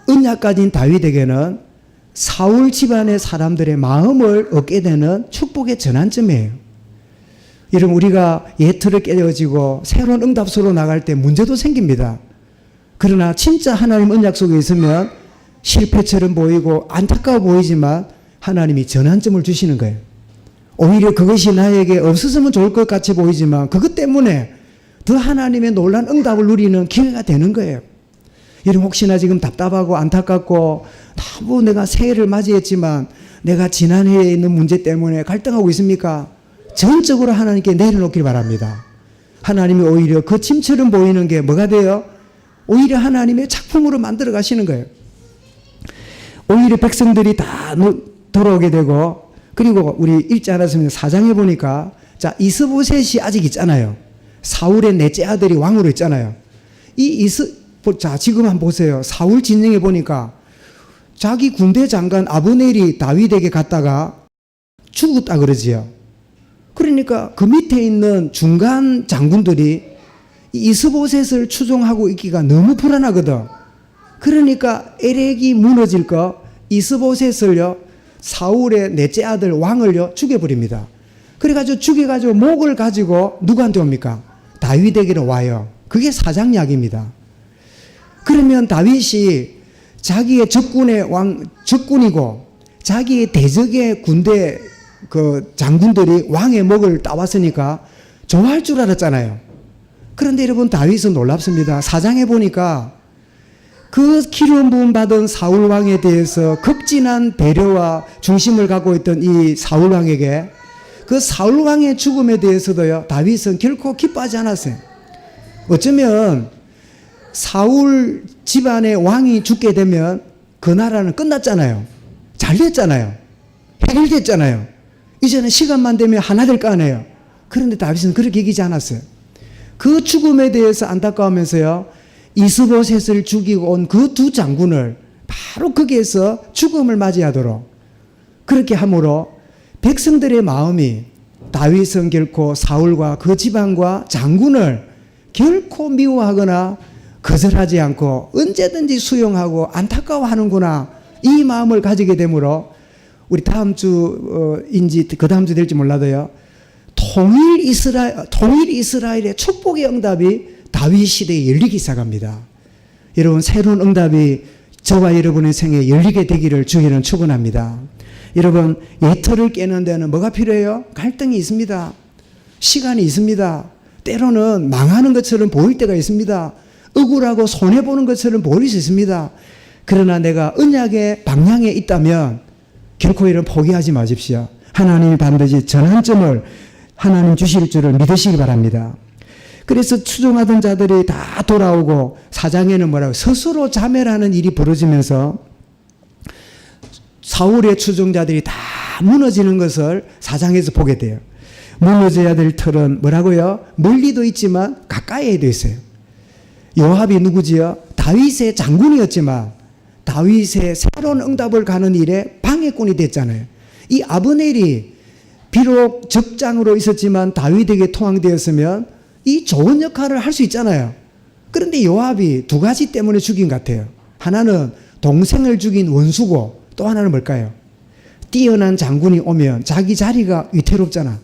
언약 가진 다윗에게는 사울 집안의 사람들의 마음을 얻게 되는 축복의 전환점이에요. 여러분, 우리가 예틀을 깨어지고 새로운 응답소로 나갈 때 문제도 생깁니다. 그러나 진짜 하나님 언약 속에 있으면 실패처럼 보이고 안타까워 보이지만 하나님이 전환점을 주시는 거예요. 오히려 그것이 나에게 없었으면 좋을 것 같이 보이지만 그것 때문에 더 하나님의 놀라운 응답을 누리는 기회가 되는 거예요. 여러분, 혹시나 지금 답답하고 안타깝고 너무 내가 새해를 맞이했지만 내가 지난해에 있는 문제 때문에 갈등하고 있습니까? 전적으로 하나님께 내려놓길 바랍니다. 하나님이 오히려 그 짐처럼 보이는 게 뭐가 돼요? 오히려 하나님의 작품으로 만들어 가시는 거예요. 오히려 백성들이 다 돌아오게 되고, 그리고 우리 읽지 않았습니다. 4장에 보니까 자, 이스보셋이 아직 있잖아요. 사울의 넷째 아들이 왕으로 있잖아요. 자, 지금 한번 보세요. 사울 진영에 보니까 자기 군대 장관 아브넬이 다윗에게 갔다가 죽었다 그러지요. 그러니까 그 밑에 있는 중간 장군들이 이스보셋을 추종하고 있기가 너무 불안하거든. 그러니까 에렉이 무너질 거 이스보셋을요, 사울의 넷째 아들 왕을요 죽여버립니다. 그래가지고 죽여가지고 목을 가지고 누구한테 옵니까? 다윗에게로 와요. 그게 사장 이야기입니다. 그러면 다윗이 자기의 적군이고 자기의 대적의 군대 그 장군들이 왕의 목을 따왔으니까 좋아할 줄 알았잖아요. 그런데 여러분, 다윗은 놀랍습니다. 4장에 보니까 그 기름 부음 받은 사울 왕에 대해서 극진한 배려와 중심을 갖고 있던 이 사울 왕에게, 그 사울 왕의 죽음에 대해서도요, 다윗은 결코 기뻐하지 않았어요. 어쩌면 사울 집안의 왕이 죽게 되면 그 나라는 끝났잖아요. 잘 됐잖아요. 해결됐잖아요. 이제는 시간만 되면 하나 될 거 아니에요. 그런데 다윗은 그렇게 이기지 않았어요. 그 죽음에 대해서 안타까우면서요, 이스보셋을 죽이고 온 그 두 장군을 바로 거기에서 죽음을 맞이하도록 그렇게 함으로 백성들의 마음이 다윗은 결코 사울과 그 지방과 장군을 결코 미워하거나 거절하지 않고 언제든지 수용하고 안타까워하는구나, 이 마음을 가지게 되므로 우리 다음 주인지 그 다음 주 될지 몰라도요, 통일 이스라엘의 축복의 응답이 다윗 시대에 열리기 시작합니다. 여러분, 새로운 응답이 저와 여러분의 생에 열리게 되기를 주기는 축원합니다. 여러분, 예터를 깨는 데는 뭐가 필요해요? 갈등이 있습니다. 시간이 있습니다. 때로는 망하는 것처럼 보일 때가 있습니다. 억울하고 손해보는 것처럼 보일 수 있습니다. 그러나 내가 언약의 방향에 있다면 결코 이런 포기하지 마십시오. 하나님이 반드시 전환점을 하나님 주실 줄을 믿으시기 바랍니다. 그래서 추종하던 자들이 다 돌아오고 4장에는 뭐라고 스스로 자멸하는 일이 벌어지면서 사울의 추종자들이 다 무너지는 것을 4장에서 보게 돼요. 무너져야 될 틀은 뭐라고요? 멀리도 있지만 가까이에도 있어요. 요압이 누구지요? 다윗의 장군이었지만 다윗의 새로운 응답을 가는 일에 방해꾼이 됐잖아요. 이 아브넬이 비록 적장으로 있었지만 다윗에게 통항되었으면 이 좋은 역할을 할 수 있잖아요. 그런데 요압이 두 가지 때문에 죽인 것 같아요. 하나는 동생을 죽인 원수고, 또 하나는 뭘까요? 뛰어난 장군이 오면 자기 자리가 위태롭잖아.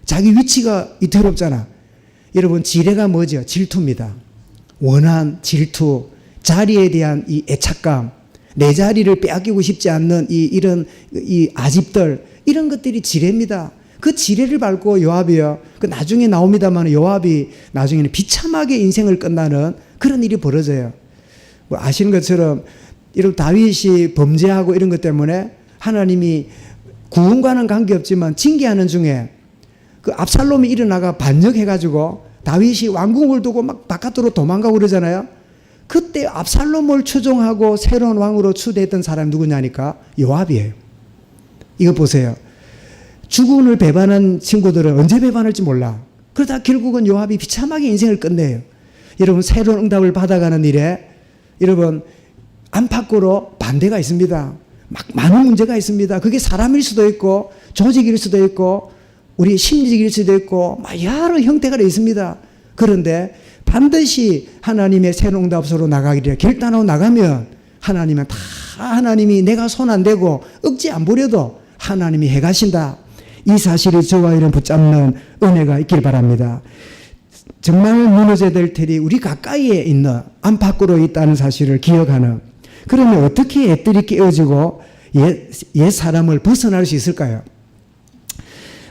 자기 위치가 위태롭잖아. 여러분, 지레가 뭐죠? 질투입니다. 원한, 질투, 자리에 대한 이 애착감, 내 자리를 빼앗기고 싶지 않는 이런 아집들, 이런 것들이 지레입니다. 그 지레를 밟고 요압이요, 그 나중에 나옵니다만 요압이 나중에는 비참하게 인생을 끝나는 그런 일이 벌어져요. 뭐 아시는 것처럼 이런 다윗이 범죄하고 이런 것 때문에 하나님이 구원과는 관계없지만 징계하는 중에 그 압살롬이 일어나가 반역해가지고 다윗이 왕궁을 두고 막 바깥으로 도망가고 그러잖아요. 그때 압살롬을 추종하고 새로운 왕으로 추대했던 사람이 누구냐니까 요압이에요. 이거 보세요. 주군을 배반한 친구들은 언제 배반할지 몰라. 그러다 결국은 요압이 비참하게 인생을 끝내요. 여러분, 새로운 응답을 받아가는 일에 여러분 안팎으로 반대가 있습니다. 막 많은 문제가 있습니다. 그게 사람일 수도 있고 조직일 수도 있고 우리 심리적일 수도 있고 막 여러 형태가 있습니다. 그런데 반드시 하나님의 새로운 응답으로 나가기를 결단하고 나가면 하나님은 다 하나님이 내가 손 안 대고 억지 안 부려도 하나님이 해가신다. 이 사실이 저와 이런 붙잡는 은혜가 있길 바랍니다. 정말 무너져야 될 틀이 우리 가까이에 있는 안팎으로 있다는 사실을 기억하는, 그러면 어떻게 애들이 깨어지고 옛 사람을 벗어날 수 있을까요?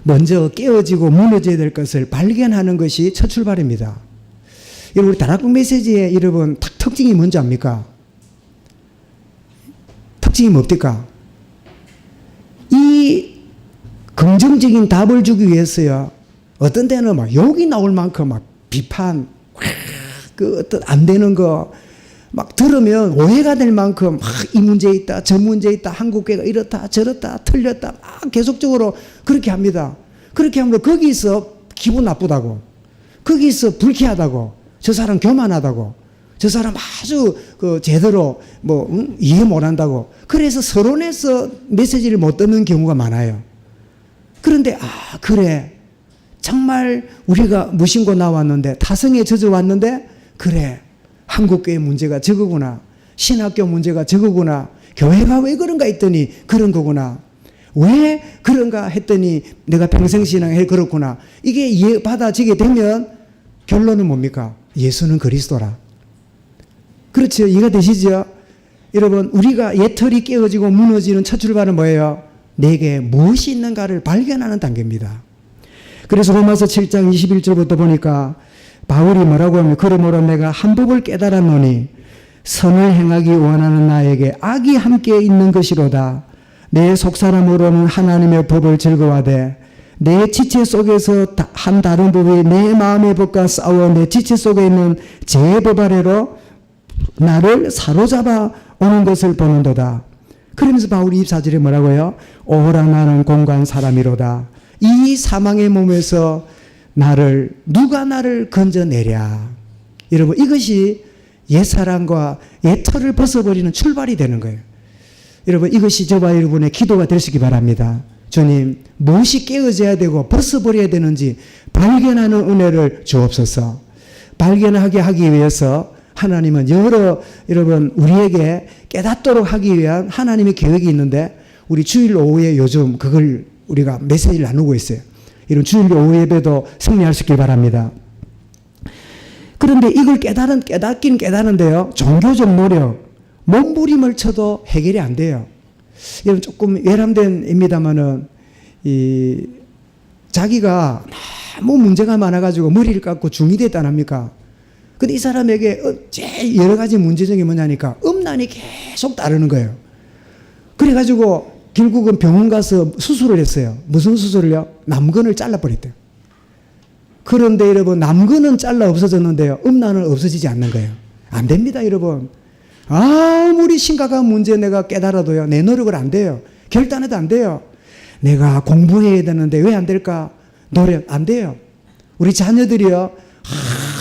먼저 깨어지고 무너져야 될 것을 발견하는 것이 첫 출발입니다. 여러분, 우리 다락방 메시지의 여러분 특징이 뭔지 압니까? 특징이 뭡니까? 이 긍정적인 답을 주기 위해서요, 어떤 때는 막 욕이 나올 만큼 막 비판, 그 어떤 안 되는 거 막 들으면 오해가 될 만큼 막 이 문제 있다, 저 문제 있다, 한국교회가 이렇다, 저렇다, 틀렸다, 막 계속적으로 그렇게 합니다. 그렇게 하면 거기서 기분 나쁘다고, 거기서 불쾌하다고, 저 사람 교만하다고, 저 사람 아주 제대로 이해 못한다고, 그래서 서론에서 메시지를 못 듣는 경우가 많아요. 그런데 그래, 정말 우리가 무심코 나왔는데 타성에 젖어왔는데 그래, 한국교회 문제가 저거구나, 신학교 문제가 저거구나, 교회가 왜 그런가 했더니 그런 거구나, 왜 그런가 했더니 내가 평생신앙에 그렇구나, 이게 이해받아지게 되면 결론은 뭡니까? 예수는 그리스도라. 그렇죠? 이해가 되시죠? 여러분, 우리가 예털이 깨어지고 무너지는 첫 출발은 뭐예요? 내게 무엇이 있는가를 발견하는 단계입니다. 그래서 로마서 7장 21절부터 보니까 바울이 뭐라고 하면, 그러므로 내가 한 법을 깨달았노니 선을 행하기 원하는 나에게 악이 함께 있는 것이로다. 내 속사람으로는 하나님의 법을 즐거워하되 내 지체 속에서 한 다른 법이 내 마음의 법과 싸워 내 지체 속에 있는 제 법 아래로 나를 사로잡아 오는 것을 보는도다. 그러면서 바울이 24절에 뭐라고요? 오호라 나는 공고한 사람이로다. 이 사망의 몸에서 누가 나를 건져내랴. 여러분, 이것이 옛사랑과 옛털을 벗어버리는 출발이 되는 거예요. 여러분, 이것이 저와 여러분의 기도가 될 수 있기 바랍니다. 주님, 무엇이 깨어져야 되고 벗어버려야 되는지 발견하는 은혜를 주옵소서. 발견하게 하기 위해서 하나님은 여러분 우리에게 깨닫도록 하기 위한 하나님의 계획이 있는데, 우리 주일 오후에 요즘 그걸 우리가 메시지를 나누고 있어요. 이런 주일 오후 예배도 승리할 수 있길 바랍니다. 그런데 이걸 깨닫긴 깨닫는데요, 종교적 노력, 몸부림을 쳐도 해결이 안 돼요. 이건 조금 외람된입니다만은, 자기가 너무 문제가 많아가지고 머리를 깎고 중이 됐다 합니까? 근데 이 사람에게 제일 여러 가지 문제점이 뭐냐니까 음란이 계속 따르는 거예요. 그래가지고 결국은 병원 가서 수술을 했어요. 무슨 수술을요? 남근을 잘라버렸대요. 그런데 여러분, 남근은 잘라 없어졌는데요, 음란은 없어지지 않는 거예요. 안 됩니다, 여러분. 아무리 심각한 문제 내가 깨달아도요, 내 노력을 안 돼요. 결단해도 안 돼요. 내가 공부해야 되는데 왜 안 될까? 노력 안 돼요. 우리 자녀들이요,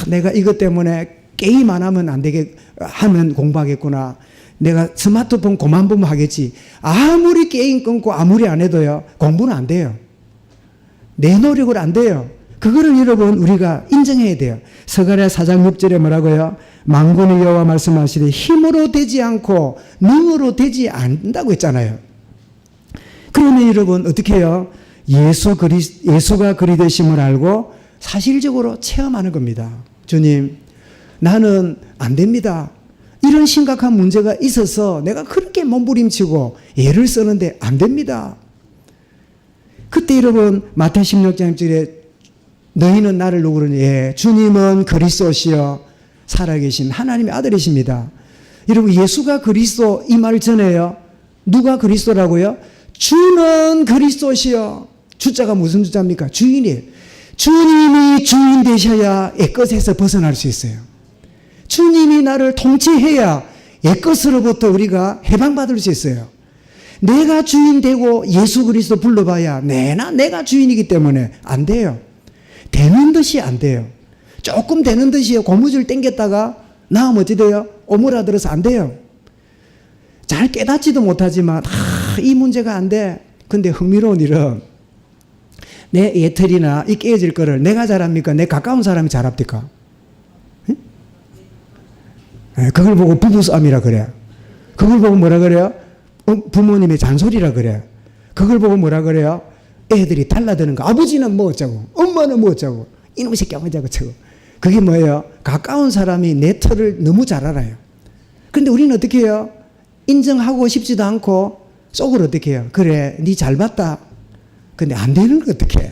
내가 이것 때문에 게임 안 하면 안 되게 하면 공부하겠구나. 내가 스마트폰 그만 보면 하겠지. 아무리 게임 끊고 아무리 안 해도요, 공부는 안 돼요. 내 노력을 안 돼요. 그거를 여러분 우리가 인정해야 돼요. 스가랴 4장 6절에 뭐라고요? 만군의 여호와 말씀하시되 힘으로 되지 않고 능으로 되지 않는다고 했잖아요. 그러면 여러분 어떻게 해요? 예수가 그리 되심을 알고 사실적으로 체험하는 겁니다. 주님, 나는 안 됩니다. 이런 심각한 문제가 있어서 내가 그렇게 몸부림치고 애를 쓰는데 안 됩니다. 그때 여러분 마태 16장 1절에 너희는 나를 누구르니? 예, 주님은 그리스도시여 살아계신 하나님의 아들이십니다. 여러분, 예수가 그리스도 이 말 전에요, 누가 그리스도라고요? 주는 그리스도시여. 주자가 무슨 주자입니까? 주인이에요. 주님이 주인 되셔야 옛것에서 벗어날 수 있어요. 주님이 나를 통치해야 옛것으로부터 우리가 해방받을 수 있어요. 내가 주인 되고 예수 그리스도 불러봐야 내가 주인이기 때문에 안 돼요. 되는 듯이 안 돼요. 조금 되는 듯이 고무줄 당겼다가 나오면 어찌 돼요? 오므라들어서 안 돼요. 잘 깨닫지도 못하지만 이 문제가 안 돼. 근데 흥미로운 일은 내 예틀이나 이 깨어질 거를 내가 잘합니까? 내 가까운 사람이 잘합니까? 그걸 보고 부부싸움이라 그래. 그걸 보고 뭐라 그래요? 부모님의 잔소리라 그래. 그걸 보고 뭐라 그래요? 애들이 달라드는 거. 아버지는 뭐 어쩌고, 엄마는 뭐 어쩌고, 이놈의 새끼야 뭐 어쩌고. 그게 뭐예요? 가까운 사람이 내 털을 너무 잘 알아요. 그런데 우리는 어떻게 해요? 인정하고 싶지도 않고 속으로 어떻게 해요? 그래, 니 잘 봤다. 근데 안 되는 거 어떻게 해?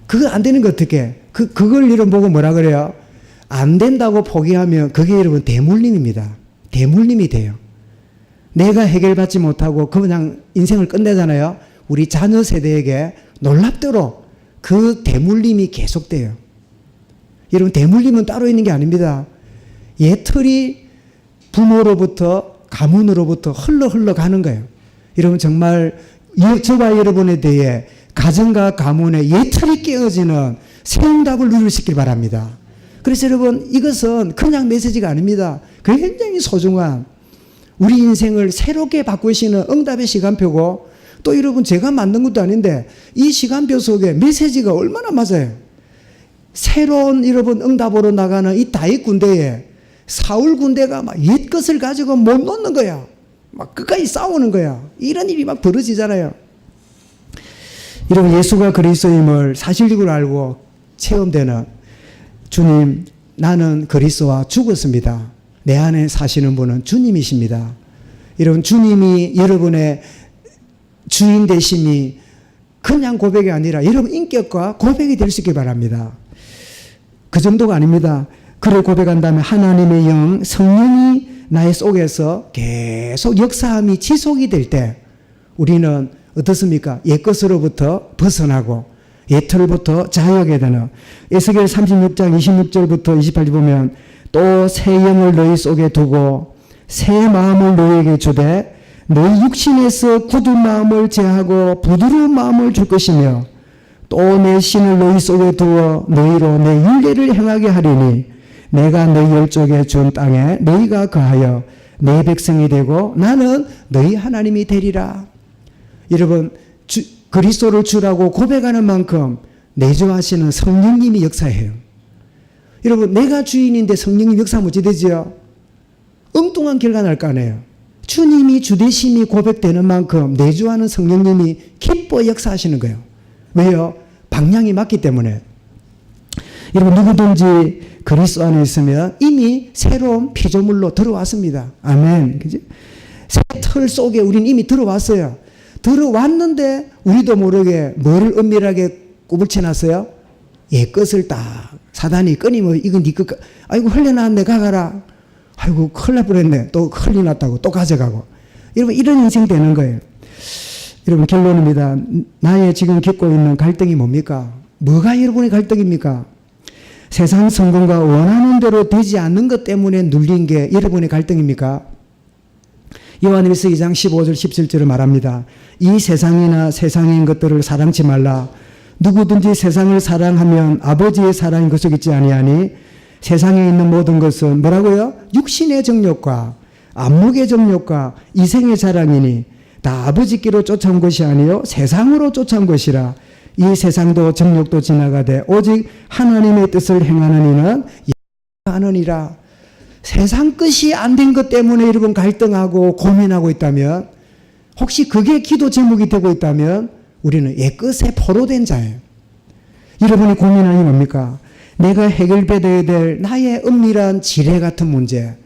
그거 안 되는 거 어떻게 해? 그걸 여러분 보고 뭐라 그래요? 안 된다고 포기하면 그게 여러분 대물림입니다. 대물림이 돼요. 내가 해결받지 못하고 그냥 인생을 끝내잖아요. 우리 자녀 세대에게 놀랍도록 그 대물림이 계속돼요. 여러분, 대물림은 따로 있는 게 아닙니다. 예틀이 부모로부터 가문으로부터 흘러 가는 거예요. 여러분, 정말 저와 여러분에 대해 가정과 가문의 예틀이 깨어지는 새 응답을 누릴 수 있길 바랍니다. 그래서 여러분, 이것은 그냥 메시지가 아닙니다. 굉장히 소중한 우리 인생을 새롭게 바꾸시는 응답의 시간표고, 또 여러분 제가 만든 것도 아닌데 이 시간표 속에 메시지가 얼마나 맞아요. 새로운 여러분 응답으로 나가는 이 다윗 군대에 사울 군대가 막 옛것을 가지고 못 놓는 거야. 막 끝까지 싸우는 거야. 이런 일이 막 벌어지잖아요. 여러분, 예수가 그리스도임을 사실적으로 알고 체험되는, 주님, 나는 그리스도와 죽었습니다. 내 안에 사시는 분은 주님이십니다. 여러분, 주님이 여러분의 주인 되심이 그냥 고백이 아니라 여러분 인격과 고백이 될 수 있길 바랍니다. 그 정도가 아닙니다. 그를 고백한다면 하나님의 영, 성령이 나의 속에서 계속 역사함이 지속이 될 때 우리는 어떻습니까? 옛것으로부터 벗어나고 옛틀부터 자유하게 되는, 에스겔 36장 26절부터 28절 보면 또 새 영을 너희 속에 두고 새 마음을 너희에게 주되 너희 육신에서 굳은 마음을 제하고 부드러운 마음을 줄 것이며 또 내 신을 너희 속에 두어 너희로 내 율례를 행하게 하리니 내가 너희 열족에 준 땅에 너희가 거하여 내 백성이 되고 나는 너희 하나님이 되리라. 여러분, 그리스도를 주라고 고백하는 만큼 내주하시는 성령님이 역사해요. 여러분, 내가 주인인데 성령님 역사하면 어찌 되죠? 엉뚱한 결과 날 거 아니에요. 주님이 주되심이 고백되는 만큼 내주하는 성령님이 기뻐 역사하시는 거예요. 왜요? 방향이 맞기 때문에. 여러분, 누구든지 그리스도 안에 있으면 이미 새로운 피조물로 들어왔습니다. 아멘. 그지? 새 틀 속에 우린 이미 들어왔어요. 들어왔는데 우리도 모르게 뭐를 은밀하게 꾸불쳐놨어요? 옛것을 딱 사단이 끊이면 이건 네 것, 아이고 흘려놨네 가가라. 아이고 큰일 날 뻔했네. 또 흘려놨다고 또 가져가고. 여러분, 이런 인생 되는 거예요. 여러분, 결론입니다. 나의 지금 겪고 있는 갈등이 뭡니까? 뭐가 여러분의 갈등입니까? 세상 성공과 원하는 대로 되지 않는 것 때문에 눌린 게 여러분의 갈등입니까? 요한일서 2장 15절 17절을 말합니다. 이 세상이나 세상인 것들을 사랑치 말라. 누구든지 세상을 사랑하면 아버지의 사랑이 그 속에 있지 아니하니 세상에 있는 모든 것은 뭐라고요? 육신의 정욕과 안목의 정욕과 이생의 자랑이니 다 아버지께로 쫓아온 것이 아니요 세상으로 쫓아온 것이라. 이 세상도 정욕도 지나가되 오직 하나님의 뜻을 행하는 이는 하느니라. 세상 끝이 안 된 것 때문에 여러분 갈등하고 고민하고 있다면, 혹시 그게 기도 제목이 되고 있다면 우리는 옛것에 포로된 자예요. 여러분이 고민하는 게 뭡니까? 내가 해결받아야 될 나의 은밀한 지뢰 같은 문제,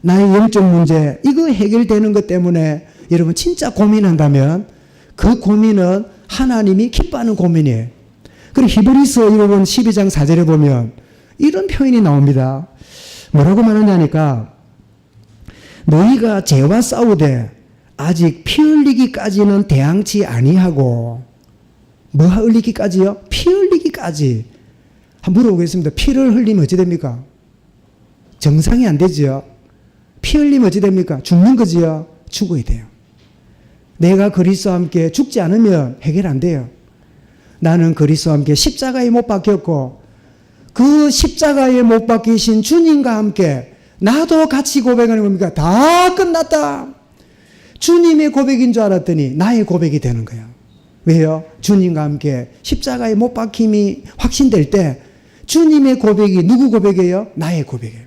나의 영적 문제, 이거 해결되는 것 때문에 여러분 진짜 고민한다면 그 고민은 하나님이 기뻐하는 고민이에요. 그리고 히브리서 여러분 12장 4절에 보면 이런 표현이 나옵니다. 뭐라고 말하냐니까, 너희가 죄와 싸우되 아직 피 흘리기까지는 대항치 아니하고, 뭐 흘리기까지요? 피 흘리기까지. 한번 물어보겠습니다. 피를 흘리면 어찌 됩니까? 정상이 안 되지요. 피 흘리면 어찌 됩니까? 죽는 거지요. 죽어야 돼요. 내가 그리스도와 함께 죽지 않으면 해결 안 돼요. 나는 그리스도와 함께 십자가에 못 박혔고 그 십자가에 못 박히신 주님과 함께 나도 같이 고백하는 겁니까? 다 끝났다. 주님의 고백인 줄 알았더니 나의 고백이 되는 거예요. 왜요? 주님과 함께 십자가에 못 박힘이 확신될 때 주님의 고백이 누구 고백이에요? 나의 고백이에요.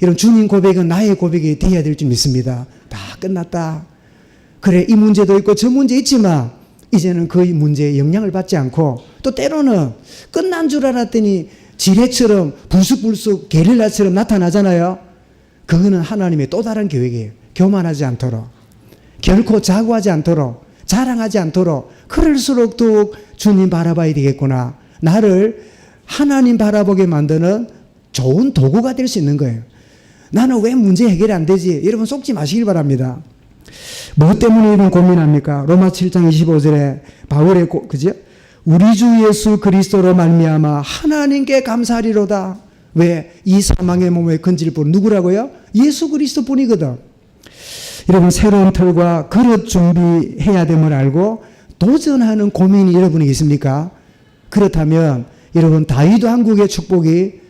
여러분, 주님 고백은 나의 고백이 되어야 될 줄 믿습니다. 다 끝났다. 그래, 이 문제도 있고 저 문제 있지만 이제는 그 문제에 영향을 받지 않고, 또 때로는 끝난 줄 알았더니 지뢰처럼 불쑥불쑥 게릴라처럼 나타나잖아요. 그거는 하나님의 또 다른 계획이에요. 교만하지 않도록, 결코 자고하지 않도록, 자랑하지 않도록. 그럴수록 더욱 주님 바라봐야 되겠구나. 나를 하나님 바라보게 만드는 좋은 도구가 될 수 있는 거예요. 나는 왜 문제 해결이 안 되지? 여러분 속지 마시길 바랍니다. 뭐 때문에 이런 고민합니까? 로마 7장 25절에 바울의 그죠? 우리 주 예수 그리스도로 말미암아 하나님께 감사하리로다. 왜? 이 사망의 몸에 건질 분 누구라고요? 예수 그리스도 뿐이거든. 여러분, 새로운 틀과 그릇 준비해야 됨을 알고 도전하는 고민이 여러분이 있습니까? 그렇다면 여러분, 다윗 왕국의 축복이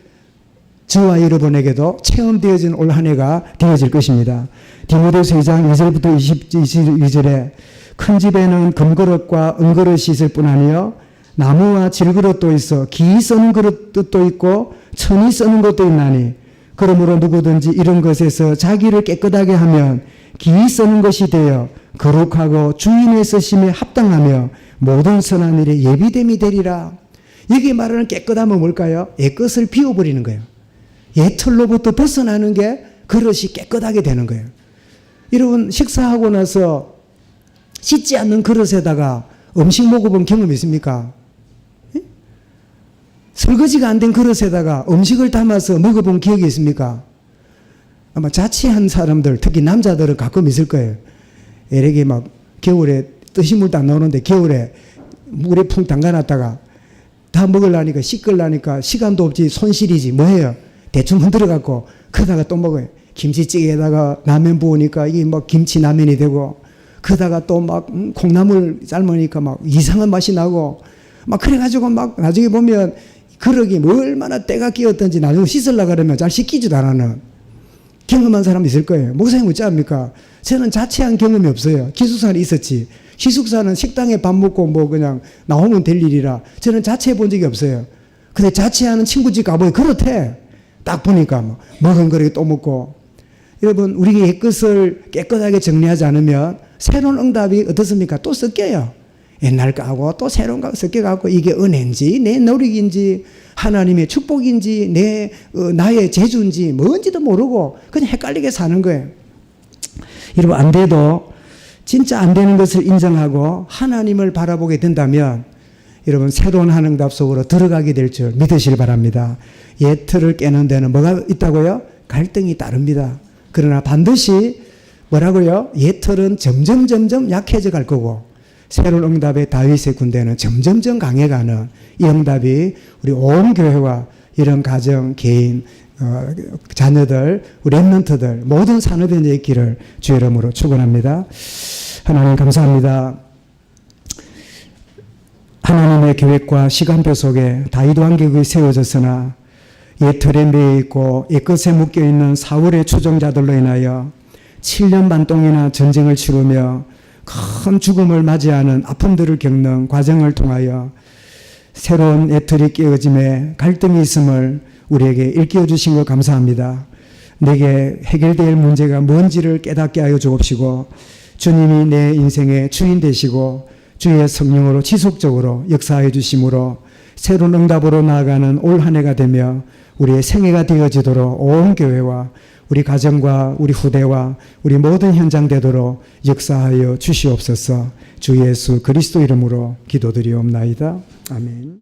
저와 여러분에게도 체험되어진 올 한 해가 되어질 것입니다. 디모데후서 2장 2절부터 22절에 큰 집에는 금그릇과 은그릇이 있을 뿐 아니요 나무와 질그릇도 있어 기 쓰는 그릇도 있고 천이 쓰는 것도 있나니, 그러므로 누구든지 이런 것에서 자기를 깨끗하게 하면 기 쓰는 것이 되어 거룩하고 주인의 쓰심에 합당하며 모든 선한 일에 예비됨이 되리라. 여기 말하는 깨끗함은 뭘까요? 옛것을 비워버리는 거예요. 옛 틀로부터 벗어나는 게 그릇이 깨끗하게 되는 거예요. 여러분, 식사하고 나서 씻지 않는 그릇에다가 음식 먹어본 경험 있습니까? 설거지가 안 된 그릇에다가 음식을 담아서 먹어본 기억이 있습니까? 아마 자취한 사람들, 특히 남자들은 가끔 있을 거예요. 에레게 막 겨울에 뜨신 물도 안 나오는데 겨울에 물에 푹 담가놨다가 다 먹으려니까 씻으려니까 시간도 없지, 손실이지, 뭐해요? 대충 흔들어갖고 그러다가 또 먹어요. 김치찌개에다가 라면 부으니까 이게 막 김치라면이 되고, 그러다가 또 막 콩나물 삶으니까 막 이상한 맛이 나고 막 그래가지고 막 나중에 보면 그러기 뭐 얼마나 때가 끼었던지 나중에 씻으려고 그러면 잘 씻기지도 않아는 경험한 사람 있을 거예요. 목사님 어찌합니까? 저는 자취한 경험이 없어요. 기숙사는 있었지. 기숙사는 식당에 밥 먹고 뭐 그냥 나오면 될 일이라 저는 자취해 본 적이 없어요. 근데 자취하는 친구 집 가보니 그렇대. 딱 보니까 뭐 먹은 거를 또 먹고. 여러분 우리가 옛것을 깨끗하게 정리하지 않으면 새로운 응답이 어떻습니까? 또 섞여요. 옛날 거하고 또 새로운 거 섞여갖고 이게 은혜인지 내 노력인지 하나님의 축복인지 나의 재주인지 뭔지도 모르고 그냥 헷갈리게 사는 거예요. 여러분 안 돼도 진짜 안 되는 것을 인정하고 하나님을 바라보게 된다면 여러분 새로운 한 응답 속으로 들어가게 될 줄 믿으시길 바랍니다. 옛 틀을 깨는 데는 뭐가 있다고요? 갈등이 따릅니다. 그러나 반드시 뭐라고요? 옛 틀은 점점 약해져 갈 거고 새로운 응답의 다윗의 군대는 점점 강해가는 이 응답이 우리 온 교회와 이런 가정, 개인, 자녀들, 우리 랩런트들 모든 산업에 있기를 주의 이름으로 축원합니다. 하나님 감사합니다. 하나님의 계획과 시간표 속에 다윗 왕국이 세워졌으나 옛 틀에 매여 있고 옛것에 묶여 있는 사울의 추종자들로 인하여 7년 반 동이나 전쟁을 치르며 큰 죽음을 맞이하는 아픔들을 겪는 과정을 통하여 새로운 애틀이 깨어짐에 갈등이 있음을 우리에게 일깨워 주신 것 감사합니다. 내게 해결될 문제가 뭔지를 깨닫게 하여 주옵시고 주님이 내 인생의 주인 되시고 주의 성령으로 지속적으로 역사해 주심으로 새로운 응답으로 나아가는 올 한 해가 되며 우리의 생애가 되어지도록 온 교회와 우리 가정과 우리 후대와 우리 모든 현장 되도록 역사하여 주시옵소서. 주 예수 그리스도 이름으로 기도드리옵나이다. 아멘.